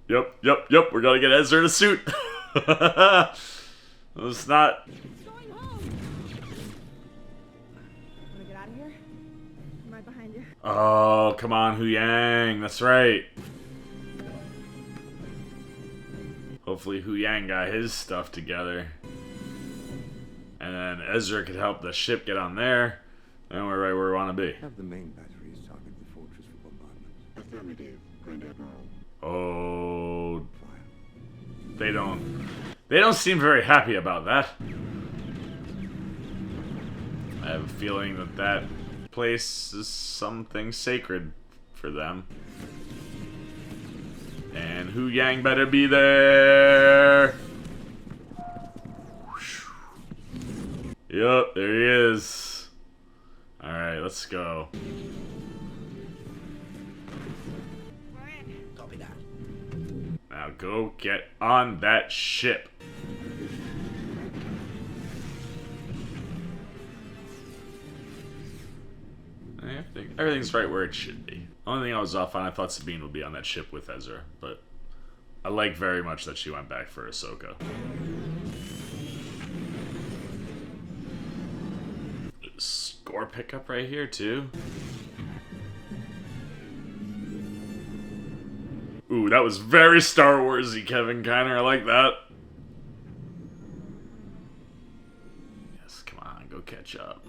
Yep. We're gonna get Ezra in a suit. It's not. Going home. Wanna get out of here? I'm right behind you. Oh, come on, Hu Yang. That's right. Hopefully Hu Yang got his stuff together. And then Ezra could help the ship get on there. And we're right where we want to be. Have the main batteries target the fortress for bombardment. Affirmative, Grand Admiral. Oh, Fire. they don't seem very happy about that. I have a feeling that that place is something sacred for them. And Hu Yang better be there. Yup, there he is. Alright, let's go. We're in. Copy that. Now go get on that ship. Everything's right where it should be. Only thing I was off on, I thought Sabine would be on that ship with Ezra, but I like very much that she went back for Ahsoka. Score pickup right here too. Ooh, that was very Star Wars-y, Kevin Kiner. I like that. Yes, come on, go catch up.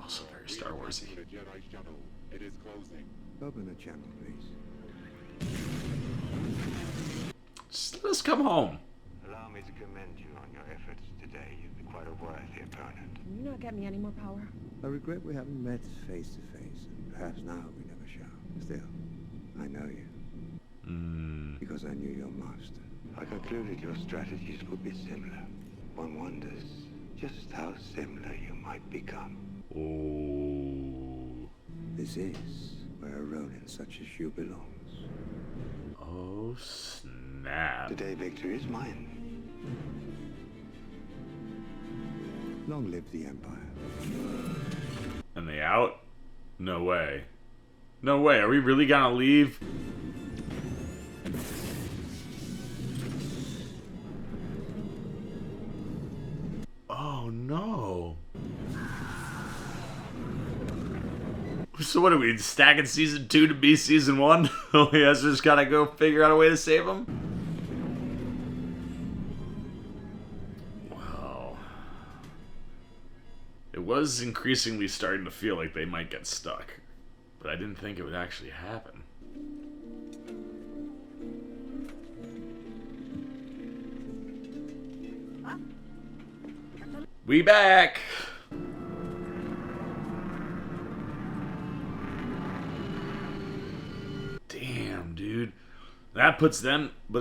Also very Star Wars-y. Jedi shuttle. It is closing. Open the channel, please. Just let us come home. Allow me to commend you on your efforts today. You've been quite a worthy opponent. Can you not get me any more power? I regret we haven't met face to face, and perhaps now we never shall. Still, I know you. Because I knew your master. I concluded your strategies would be similar. One wonders just how similar you might become. Oh. This is where a Ronin such as you belongs. Oh, snap. Today, victory is mine. Long live the Empire. And they out? No way. No way. Are we really gonna leave? Oh no. So what are we, stacking season 2 to be season 1? Only Ezra's gotta go figure out a way to save him? Well, it was increasingly starting to feel like they might get stuck, but I didn't think it would actually happen. We back! Damn, dude. That puts them, but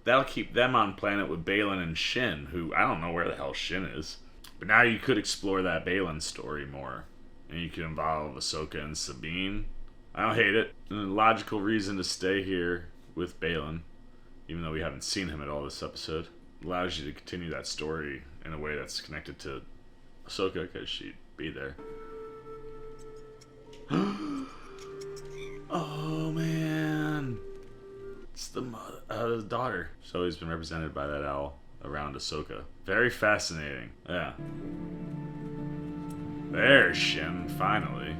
that'll keep them on planet with Balin and Shin, who I don't know where the hell Shin is. But now you could explore that Balin story more, and you could involve Ahsoka and Sabine. I don't hate it. And a logical reason to stay here with Balin, even though we haven't seen him at all this episode, allows you to continue that story in a way that's connected to Ahsoka, because she'd be there. Oh man, it's the daughter. She's always been represented by that owl around Ahsoka. Very fascinating. Yeah. There's Shin, finally.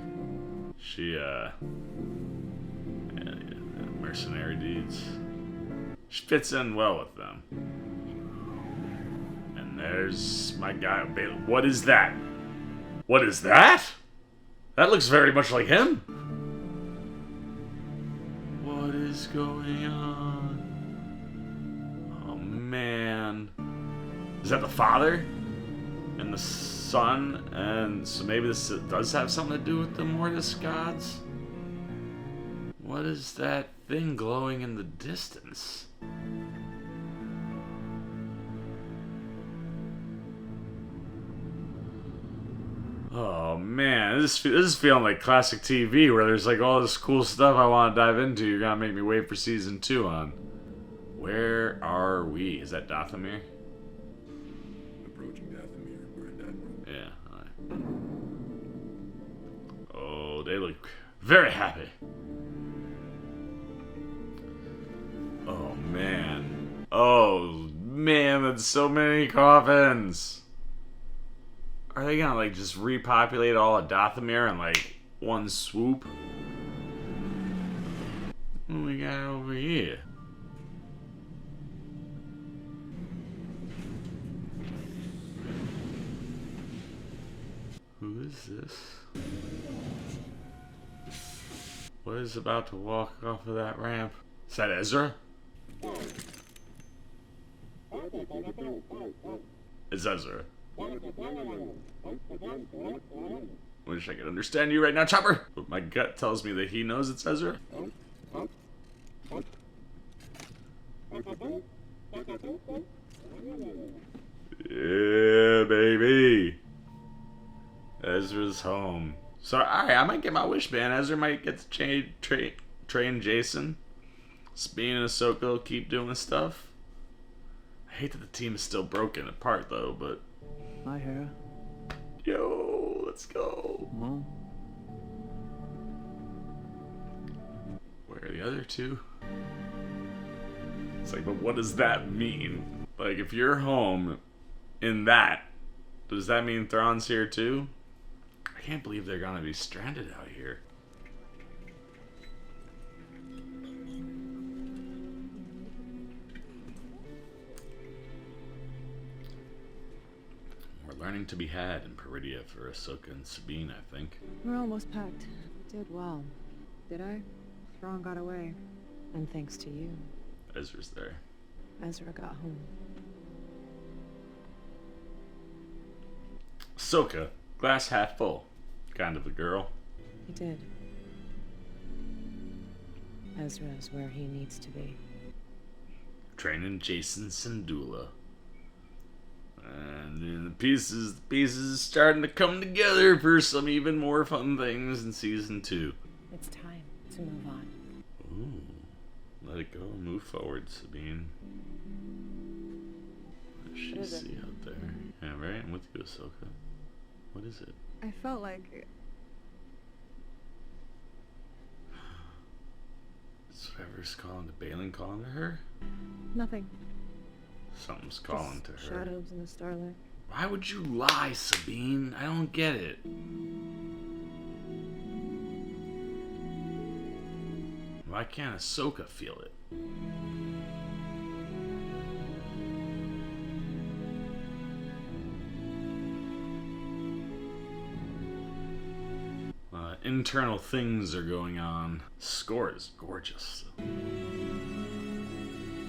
She, mercenary deeds. She fits in well with them. And there's my guy, Balin. What is that? What is that? That looks very much like him. What is going on? Oh man. Is that the father? And the son? And so maybe this does have something to do with the Mortis gods? What is that thing glowing in the distance? Oh man, this is feeling like classic TV where there's like all this cool stuff I want to dive into. You're gonna make me wait for season 2 on. Where are we? Is that Dathomir? Approaching Dathomir. We're in that room. Yeah, alright. Oh, they look very happy. Oh man. Oh man, that's so many coffins. Are they gonna like just repopulate all of Dathomir in like one swoop? What do we got over here? Who is this? What is about to walk off of that ramp? Is that Ezra? It's Ezra. Wish I could understand you right now, Chopper. But my gut tells me that he knows it's Ezra. Yeah, baby. Ezra's home. So, alright, I might get my wish, man. Ezra might get to train Jason. Sabine and Ahsoka will keep doing stuff. I hate that the team is still broken apart, though, but... Hi, Hera. Yo, let's go. Mom? Where are the other two? It's like, but what does that mean? Like, if you're home in that, does that mean Thrawn's here too? I can't believe they're gonna be stranded out here. We're learning to be had in Peridia for Ahsoka and Sabine, I think. We're almost packed. Did well. Did I? Thrawn got away. And thanks to you. Ezra's there. Ezra got home. Ahsoka, glass half full. Kind of a girl. He did. Ezra is where he needs to be. Training Jason Syndulla. And then the pieces starting to come together for some even more fun things in season 2. It's time to move on. Ooh. Let it go. Move forward, Sabine. What does she see out there? Yeah, right? I'm with you, Ahsoka. What is it? I felt like... Is whatever's calling to Balin calling to her? Nothing. Something's calling to her. Shadows in the starlight. Why would you lie, Sabine? I don't get it. Why can't Ahsoka feel it? Internal things are going on. Score is gorgeous.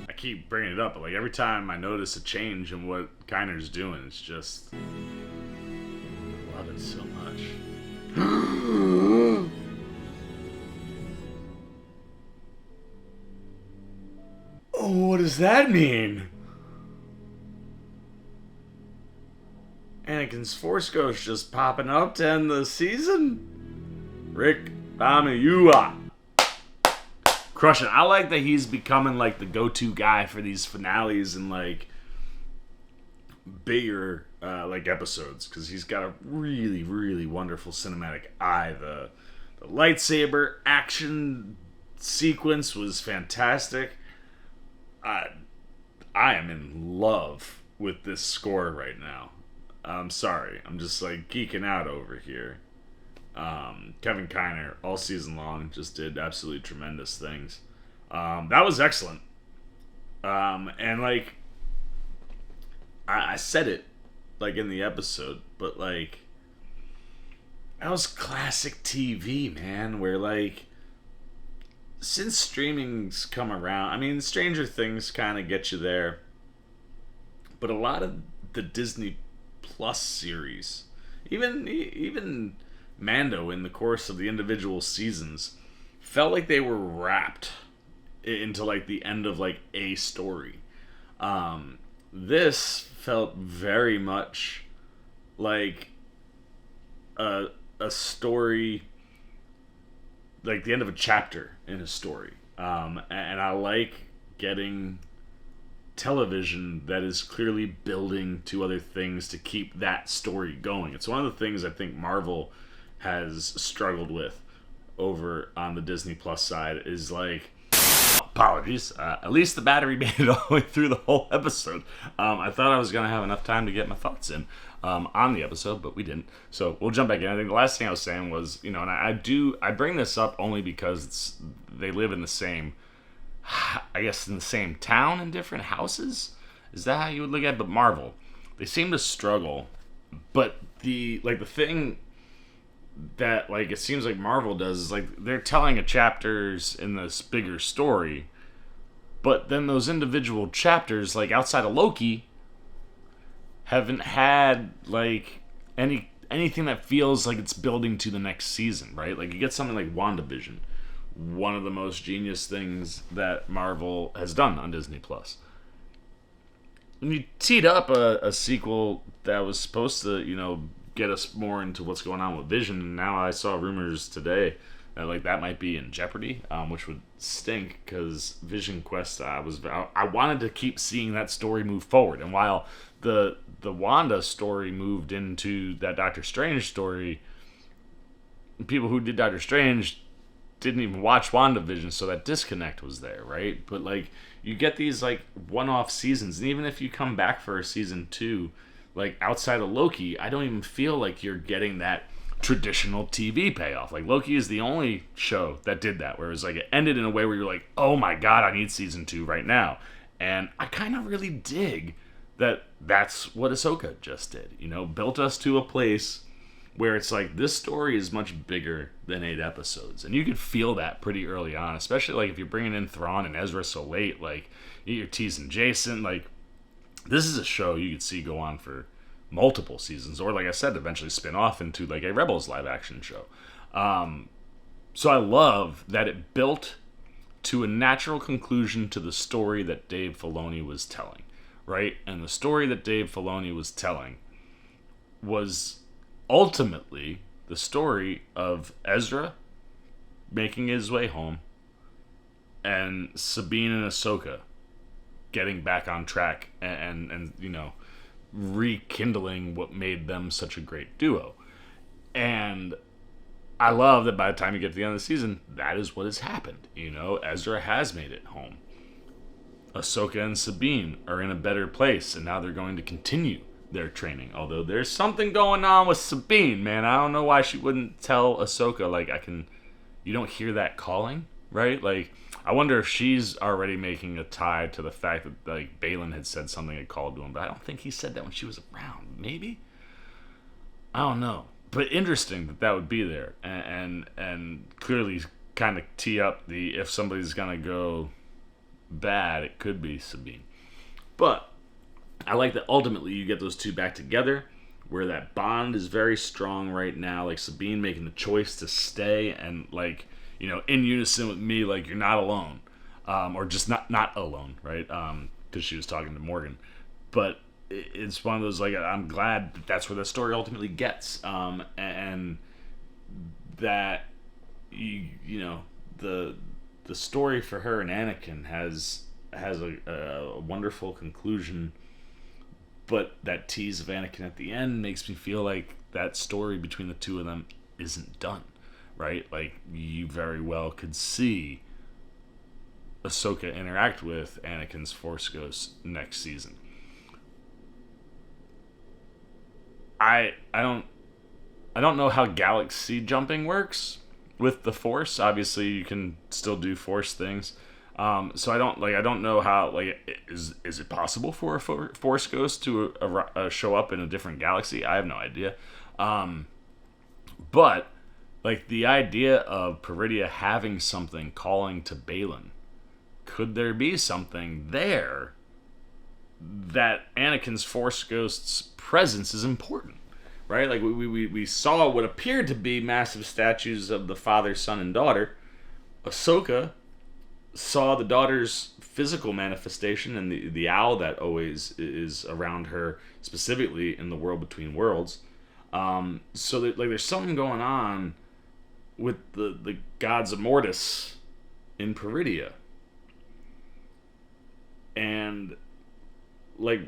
I keep bringing it up, but like every time I notice a change in what Kiner's doing, it's just... I love it so much. Oh, what does that mean? Anakin's Force Ghost just popping up to end the season? Rick Famuyiwa. Crushing. I like that he's becoming like the go-to guy for these finales and like bigger like episodes, because he's got a really, really wonderful cinematic eye. The lightsaber action sequence was fantastic. I am in love with this score right now. I'm sorry. I'm just like geeking out over here. Kevin Kiner all season long just did absolutely tremendous things. That was excellent. And like I said it like in the episode, but like that was classic TV, man, where like since streaming's come around, I mean Stranger Things kind of get you there, but a lot of the Disney Plus series, even Mando in the course of the individual seasons, felt like they were wrapped into like the end of like a story. This felt very much like a story, like the end of a chapter in a story. And I like getting television that is clearly building to other things to keep that story going. It's one of the things I think Marvel has struggled with over on the Disney Plus side is like, apologies, at least the battery made it all the way through the whole episode. I thought I was going to have enough time to get my thoughts in on the episode, but we didn't. So we'll jump back in. I think the last thing I was saying was, you know, and I bring this up only because they live in the same, I guess, in the same town in different houses. Is that how you would look at it? But Marvel, they seem to struggle. But the thing that like it seems like Marvel does is like they're telling a chapters in this bigger story, but then those individual chapters, like outside of Loki, haven't had like anything that feels like it's building to the next season, right? Like you get something like WandaVision, one of the most genius things that Marvel has done on Disney Plus. And you teed up a sequel that was supposed to, you know, get us more into what's going on with Vision, and now I saw rumors today that like that might be in jeopardy, which would stink because Vision Quest, I wanted to keep seeing that story move forward, and while the Wanda story moved into that Doctor Strange story, people who did Doctor Strange didn't even watch WandaVision, so that disconnect was there, right? But like you get these like one-off seasons, and even if you come back for a season 2, like outside of Loki, I don't even feel like you're getting that traditional TV payoff. Like Loki is the only show that did that, where it was like it ended in a way where you're like, oh my god, I need season 2 right now. And I kind of really dig that that's what Ahsoka just did. You know, built us to a place where it's like this story is much bigger than 8 episodes, and you could feel that pretty early on, especially like if you're bringing in Thrawn and Ezra so late, like you're teasing Jason. Like this is a show you could see go on for multiple seasons, or like I said, eventually spin off into like a Rebels live action show. So I love that it built to a natural conclusion to the story that Dave Filoni was telling, right? And the story that Dave Filoni was telling was ultimately the story of Ezra making his way home and Sabine and Ahsoka getting back on track and you know, rekindling what made them such a great duo. And I love that by the time you get to the end of the season, that is what has happened. You know, Ezra has made it home. Ahsoka and Sabine are in a better place, and now they're going to continue their training. Although there's something going on with Sabine, man. I don't know why she wouldn't tell Ahsoka, like, you don't hear that calling right? Like, I wonder if she's already making a tie to the fact that, like, Balin had said something that called to him, but I don't think he said that when she was around. Maybe? I don't know. But interesting that would be there, and clearly kind of tee up the, if somebody's gonna go bad, it could be Sabine. But I like that ultimately you get those two back together, where that bond is very strong right now. Like, Sabine making the choice to stay and, like, you know, in unison with me, like, you're not alone, or just not alone, right? Because she was talking to Morgan, but it's one of those, like, I'm glad that that's where the story ultimately gets, and that you know, the story for her and Anakin has a wonderful conclusion, but that tease of Anakin at the end makes me feel like that story between the two of them isn't done, right? Like, you very well could see Ahsoka interact with Anakin's Force Ghost next season. I don't know how galaxy jumping works with the Force. Obviously, you can still do Force things. So I don't know how, like, is it possible for a Force Ghost to show up in a different galaxy? I have no idea. But, like, the idea of Peridia having something calling to Balin, could there be something there that Anakin's Force Ghost's presence is important, right? Like, we saw what appeared to be massive statues of the father, son, and daughter. Ahsoka saw the daughter's physical manifestation and the owl that always is around her, specifically in the World Between Worlds. So that, like, there's something going on with the gods of Mortis in Peridia. And, like,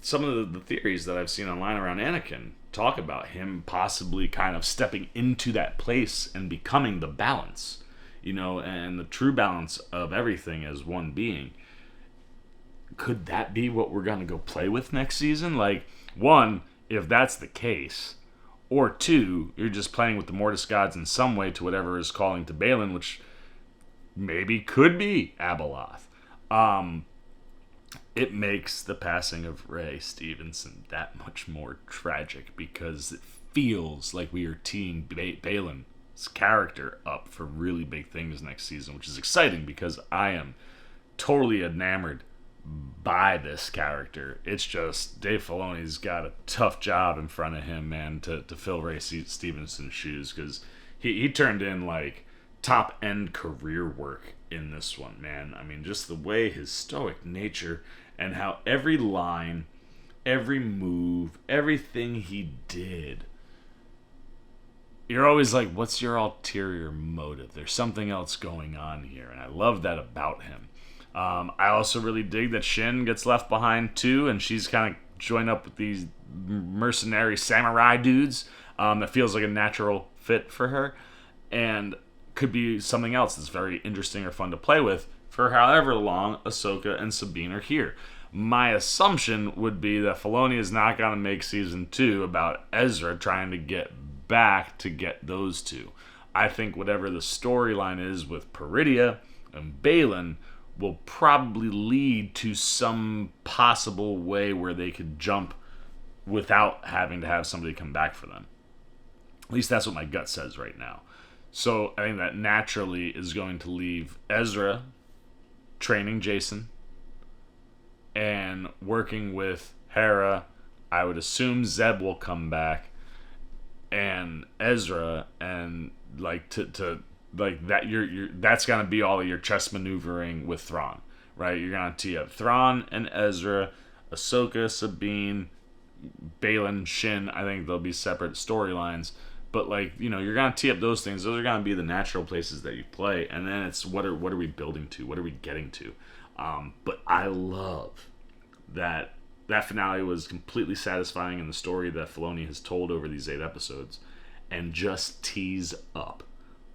some of the theories that I've seen online around Anakin talk about him possibly kind of stepping into that place and becoming the balance, you know, and the true balance of everything as one being. Could that be what we're going to go play with next season? Like, one, if that's the case, or two, you're just playing with the Mortis gods in some way to whatever is calling to Balin, which maybe could be Abeloth. It makes the passing of Ray Stevenson that much more tragic, because it feels like we are teeing Balin's character up for really big things next season, which is exciting because I am totally enamored by this character. It's just Dave Filoni's got a tough job in front of him, man, to fill Ray Stevenson's shoes, because he turned in, like, top-end career work in this one, man. I mean, just the way his stoic nature and how every line, every move, everything he did, you're always like, what's your ulterior motive? There's something else going on here, and I love that about him. I also really dig that Shin gets left behind too, and she's kind of joined up with these mercenary samurai dudes. That feels like a natural fit for her, and could be something else that's very interesting or fun to play with for however long Ahsoka and Sabine are here. My assumption would be that Filoni is not going to make season 2 about Ezra trying to get back to get those two. I think whatever the storyline is with Peridia and Balin will probably lead to some possible way where they could jump without having to have somebody come back for them. At least that's what my gut says right now. So I think that naturally is going to leave Ezra training Jason and working with Hera. I would assume Zeb will come back, and Ezra, and like to like that you're that's gonna be all of your chess maneuvering with Thrawn, right? You're gonna tee up Thrawn and Ezra, Ahsoka, Sabine, Balin, Shin. I think they'll be separate storylines, but, like, you know, you're gonna tee up those things. Those are gonna be the natural places that you play, and then it's what are we building to? What are we getting to? But I love that finale was completely satisfying in the story that Filoni has told over these 8 episodes, and just tease up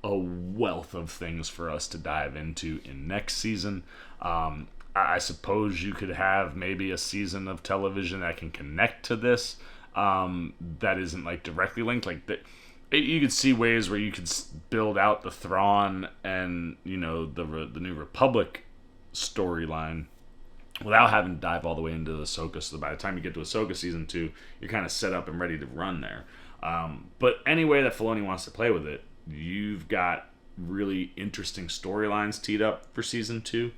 a wealth of things for us to dive into in next season. I suppose you could have maybe a season of television that can connect to this, that isn't, like, directly linked. Like, you could see ways where you could build out the Thrawn and, you know, the New Republic storyline without having to dive all the way into Ahsoka. So by the time you get to Ahsoka season 2, you're kind of set up and ready to run there. But any way that Filoni wants to play with it, you've got really interesting storylines teed up for season 2.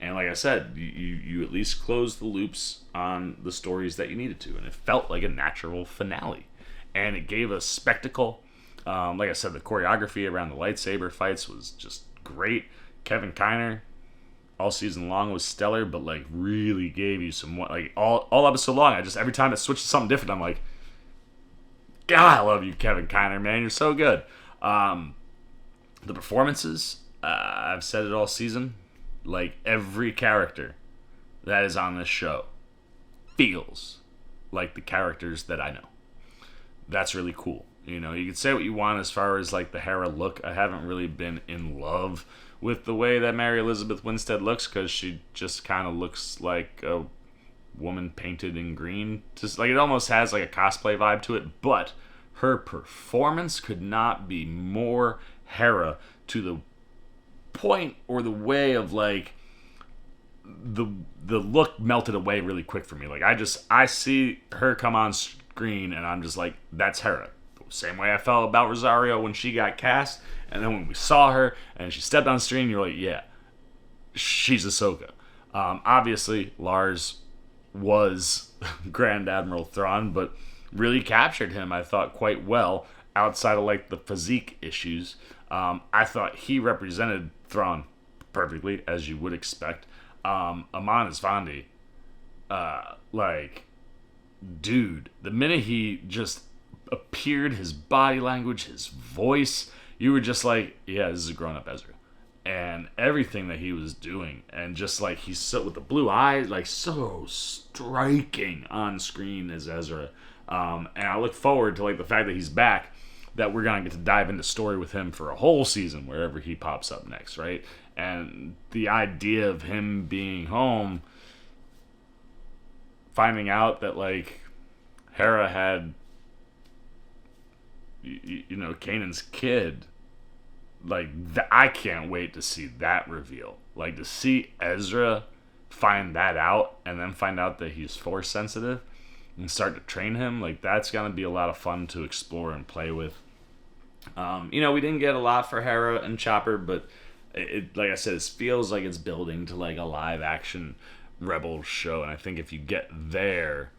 And like I said, you at least closed the loops on the stories that you needed to. And it felt like a natural finale. And it gave us spectacle. Like I said, the choreography around the lightsaber fights was just great. Kevin Kiner, all season long, was stellar, but like really gave you some, like all episode long. I just, every time it switched to something different, I'm like, God, I love you, Kevin Kiner, man. You're so good. The performances, I've said it all season. Like, every character that is on this show feels like the characters that I know. That's really cool. You know, you can say what you want as far as, like, the Hera look. I haven't really been in love with the way that Mary Elizabeth Winstead looks, because she just kind of looks like a woman painted in green. Just, like, it almost has, like, a cosplay vibe to it. But her performance could not be more Hera, to the point or the way of, like, the look melted away really quick for me. Like, I see her come on screen and I'm just like, that's Hera. The same way I felt about Rosario when she got cast, and then when we saw her and she stepped on screen, you're like, yeah, she's Ahsoka. Obviously Lars was Grand Admiral Thrawn, but really captured him, I thought, quite well, outside of, like, the physique issues. I thought he represented Thrawn perfectly, as you would expect. Amon Esfandi, like, dude, the minute he just appeared, his body language, his voice, you were just like, yeah, this is a grown-up Ezra. And everything that he was doing, and just, like, he's so, with the blue eyes, like, so striking on screen as Ezra. And I look forward to, like, the fact that he's back, that we're going to get to dive into story with him for a whole season, wherever he pops up next, right? And the idea of him being home, finding out that, like, Hera had, you know, Kanan's kid, like, I can't wait to see that reveal. Like, to see Ezra find that out, and then find out that he's Force sensitive, and start to train him, like, that's going to be a lot of fun to explore and play with. You know, we didn't get a lot for Hera and Chopper, but it, like I said, it feels like it's building to, like, a live action Rebel show, and I think if you get there,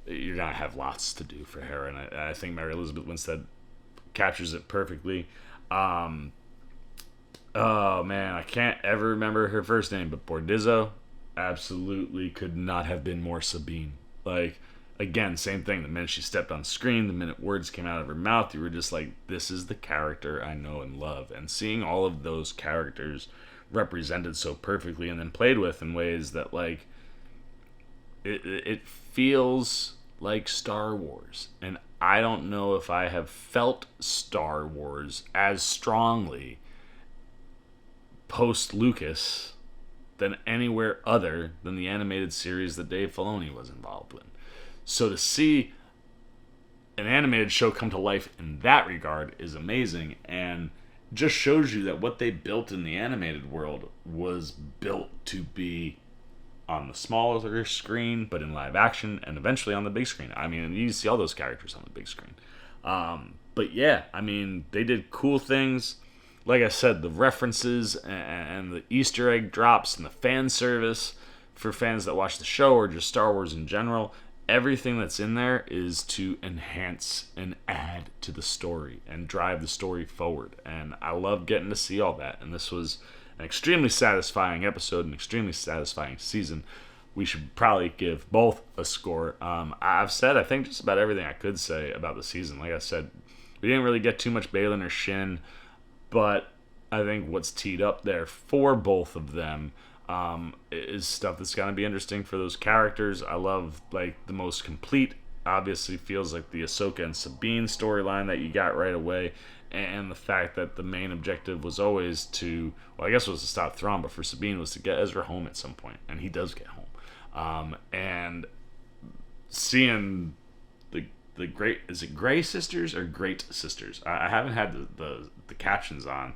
you're gonna have lots to do for Hera, and I think Mary Elizabeth Winstead captures it perfectly. Oh man, I can't ever remember her first name, but Bordizzo absolutely could not have been more Sabine. Like, again, same thing. The minute she stepped on screen, the minute words came out of her mouth, you were just like, this is the character I know and love. And seeing all of those characters represented so perfectly and then played with in ways that, like, it feels like Star Wars. And I don't know if I have felt Star Wars as strongly post-Lucas than anywhere other than the animated series that Dave Filoni was involved with. So to see an animated show come to life in that regard is amazing, and just shows you that what they built in the animated world was built to be on the smaller screen, but in live action, and eventually on the big screen. I mean, you see all those characters on the big screen. But yeah, I mean, they did cool things. Like I said, the references and the Easter egg drops and the fan service for fans that watch the show or just Star Wars in general, everything that's in there is to enhance and add to the story and drive the story forward. And I love getting to see all that. And this was an extremely satisfying episode, an extremely satisfying season. We should probably give both a score. I've said, I think, just about everything I could say about the season. Like I said, we didn't really get too much Balin or Shin, but I think what's teed up there for both of them is stuff that's going to be interesting for those characters. I love, like, the most complete, obviously feels like the Ahsoka and Sabine storyline that you got right away, and the fact that the main objective was always to, well, I guess it was to stop Thrawn, but for Sabine was to get Ezra home at some point, and he does get home. And seeing the is it Gray Sisters or Great Sisters? I haven't had the captions on,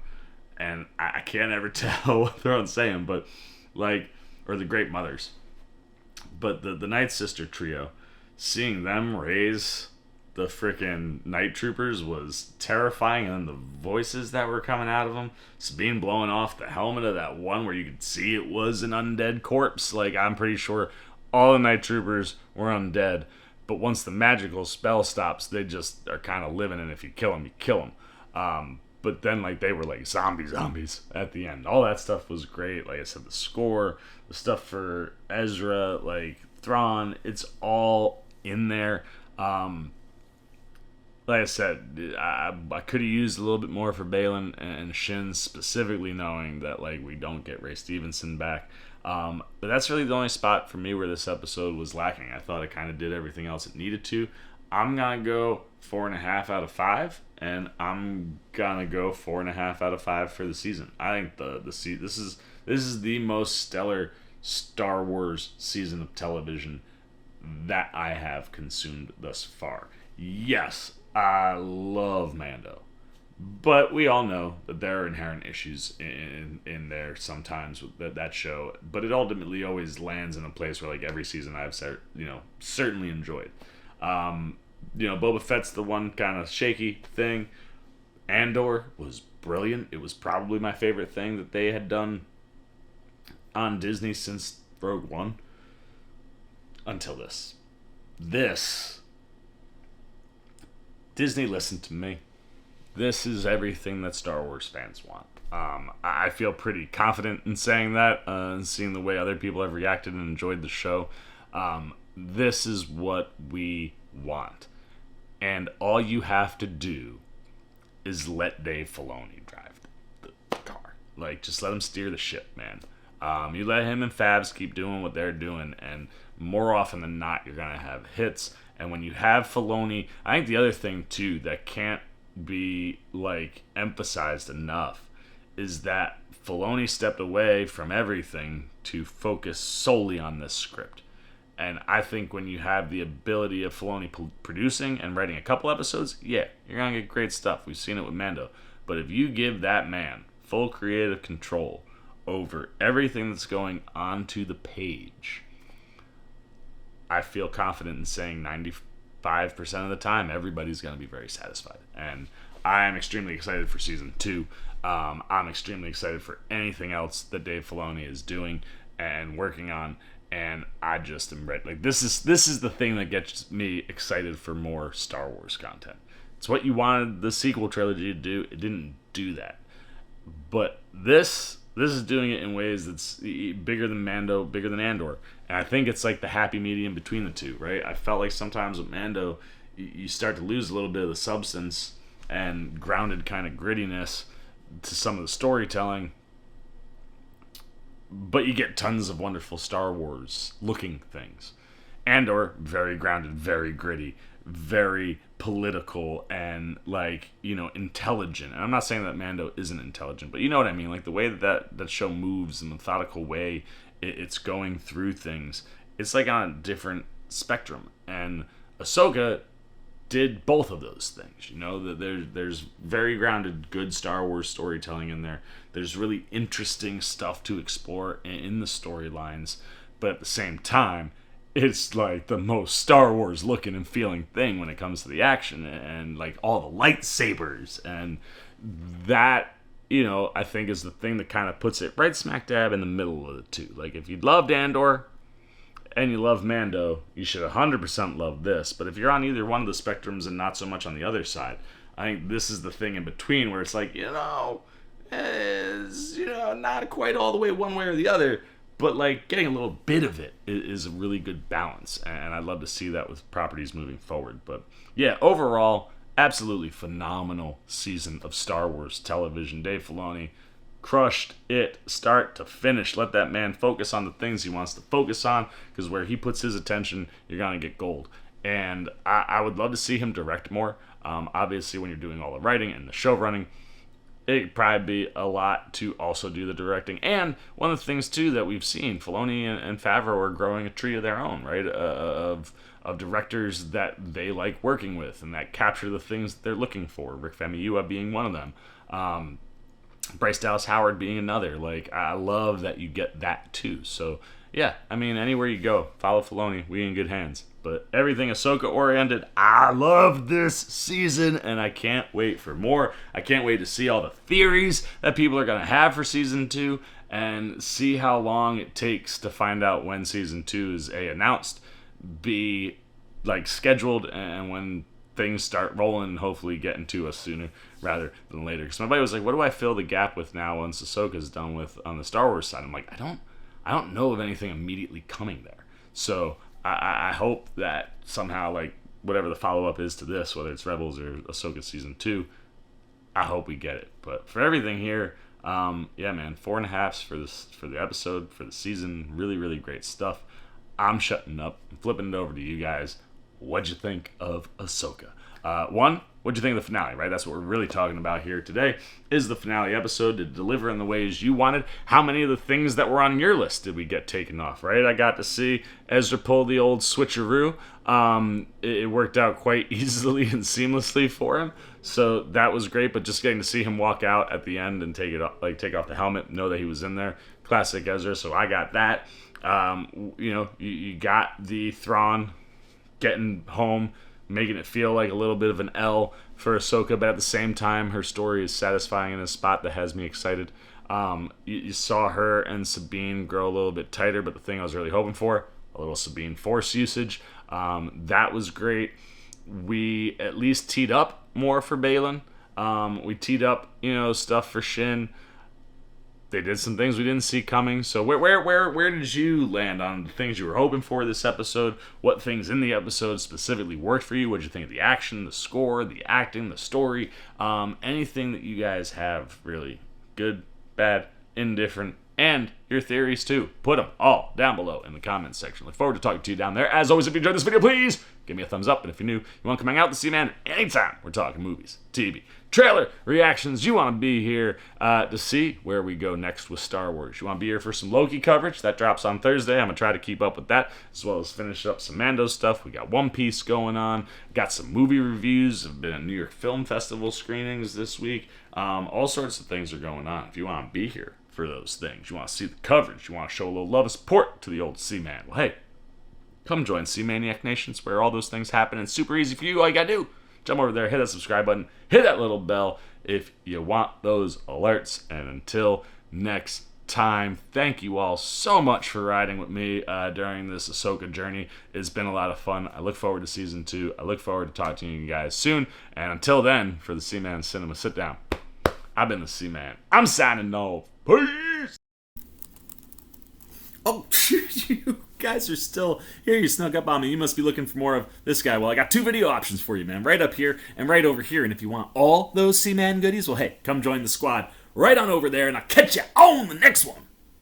and I can't ever tell what they're on saying, but like, or the Great Mothers. But the Night Sister trio, seeing them raise the freaking Night Troopers was terrifying, and then the voices that were coming out of them, Sabine blowing off the helmet of that one where you could see it was an undead corpse. Like, I'm pretty sure all the Night Troopers were undead, but once the magical spell stops, they just are kind of living, and if you kill them, you kill them. But then, like, they were like zombies at the end. All that stuff was great. Like I said, the score, the stuff for Ezra, like Thrawn, it's all in there. Like I said, I could have used a little bit more for Balin and Shin, specifically knowing that, like, we don't get Ray Stevenson back. But that's really the only spot for me where this episode was lacking. I thought it kind of did everything else it needed to. I'm going to go 4.5 out of 5, and I'm going to go 4.5 out of 5 for the season. I think this is the most stellar Star Wars season of television that I have consumed thus far. Yes, I love Mando, but we all know that there are inherent issues in there sometimes with that show. But it ultimately always lands in a place where, like, every season I've certainly enjoyed. Boba Fett's the one kind of shaky thing. Andor was brilliant. It was probably my favorite thing that they had done on Disney since Rogue One. Until this. Disney, listen to me. This is everything that Star Wars fans want. I feel pretty confident in saying that, and seeing the way other people have reacted and enjoyed the show. This is what we want. And all you have to do is let Dave Filoni drive the car. Like, just let him steer the ship, man. You let him and Fabs keep doing what they're doing, and more often than not, you're going to have hits. And when you have Filoni, I think the other thing, too, that can't be, like, emphasized enough is that Filoni stepped away from everything to focus solely on this script. And I think when you have the ability of Filoni producing and writing a couple episodes, yeah, you're going to get great stuff. We've seen it with Mando. But if you give that man full creative control over everything that's going onto the page, I feel confident in saying 95% of the time, everybody's going to be very satisfied. And I am extremely excited for Season 2. I'm extremely excited for anything else that Dave Filoni is doing and working on. And I just am ready. Like, this is the thing that gets me excited for more Star Wars content. It's what you wanted the sequel trilogy to do. It didn't do that. But this is doing it in ways that's bigger than Mando, bigger than Andor. And I think it's like the happy medium between the two, right? I felt like sometimes with Mando, you start to lose a little bit of the substance and grounded kind of grittiness to some of the storytelling. But you get tons of wonderful Star Wars looking things. Andor, very grounded, very gritty, very political, and, like, intelligent. And I'm not saying that Mando isn't intelligent, but you know what I mean. Like, the way that show moves, the methodical way it's going through things, it's like on a different spectrum. And Ahsoka did both of those things. That there's very grounded, good Star Wars storytelling in there. There's really interesting stuff to explore in the storylines, but at the same time, it's like the most Star Wars looking and feeling thing when it comes to the action and like all the lightsabers, and that, I think is the thing that kind of puts it right smack dab in the middle of the two. Like, if you loved Andor and you love Mando, you should 100% love this. But if you're on either one of the spectrums and not so much on the other side, I think this is the thing in between where it's like, is, not quite all the way one way or the other, but like getting a little bit of it is a really good balance. And I'd love to see that with properties moving forward. But yeah, overall, absolutely phenomenal season of Star Wars television. Dave Filoni crushed it start to finish. Let that man focus on the things he wants to focus on, because where he puts his attention, you're going to get gold. And I would love to see him direct more. Obviously, when you're doing all the writing and the show running, it'd probably be a lot to also do the directing. And one of the things, too, that we've seen, Filoni and Favreau are growing a tree of their own, right? Of of directors that they like working with and that capture the things that they're looking for. Rick Famuyiwa being one of them. Bryce Dallas Howard being another. Like, I love that you get that too. So, yeah, I mean, anywhere you go, follow Filoni. We in good hands. But everything Ahsoka oriented, I love this season, and I can't wait for more. I can't wait to see all the theories that people are going to have for season 2 and see how long it takes to find out when season 2 is announced, B, like, scheduled, and when things start rolling and hopefully getting to us sooner rather than later. Because my buddy was like, what do I fill the gap with now once Ahsoka's done with on the Star Wars side? I'm like, I don't know of anything immediately coming there. So I hope that somehow, like, whatever the follow-up is to this, whether it's Rebels or Ahsoka Season 2, I hope we get it. But for everything here, yeah, man, 4.5s for the episode, for the season. Really, really great stuff. I'm shutting up. I'm flipping it over to you guys. What'd you think of Ahsoka? One, what'd you think of the finale, right? That's what we're really talking about here today, is the finale episode. Did it deliver in the ways you wanted? How many of the things that were on your list did we get taken off, right? I got to see Ezra pull the old switcheroo. It worked out quite easily and seamlessly for him, so that was great. But just getting to see him walk out at the end and take off the helmet, know that he was in there, classic Ezra. So I got that. You got the Thrawn getting home, making it feel like a little bit of an L for Ahsoka, but at the same time, her story is satisfying in a spot that has me excited. You saw her and Sabine grow a little bit tighter, but the thing I was really hoping for, a little Sabine Force usage. That was great. We at least teed up more for Baylan. We teed up, stuff for Shin. They did some things we didn't see coming. So where did you land on the things you were hoping for this episode? What things in the episode specifically worked for you? What did you think of the action, the score, the acting, the story? Anything that you guys have really good, bad, indifferent, and your theories too. Put them all down below in the comments section. Look forward to talking to you down there. As always, if you enjoyed this video, please give me a thumbs up. And if you're new, you want to come hang out with the C-Man anytime we're talking movies, TV, trailer, reactions, you want to be here to see where we go next with Star Wars. You want to be here for some Loki coverage. That drops on Thursday. I'm going to try to keep up with that, as well as finish up some Mando stuff. We got One Piece going on. Got some movie reviews. I've been at New York Film Festival screenings this week. All sorts of things are going on. If you want to be here for those things, you want to see the coverage, you want to show a little love and support to the old C-Man, well, hey, come join C-Maniac Nation. It's where all those things happen. And super easy for you. All you gotta do, jump over there, hit that subscribe button, hit that little bell if you want those alerts. And until next time, thank you all so much for riding with me during this Ahsoka journey. It's been a lot of fun. I look forward to season 2. I look forward to talking to you guys soon. And until then, for the C-Man Cinema Sit Down, I've been the C-Man. I'm signing off. Peace! Oh, you guys are still here. You snuck up on me. You must be looking for more of this guy. Well, I got 2 video options for you, man. Right up here and right over here. And if you want all those C-Man goodies, well, hey, come join the squad right on over there, and I'll catch you on the next one.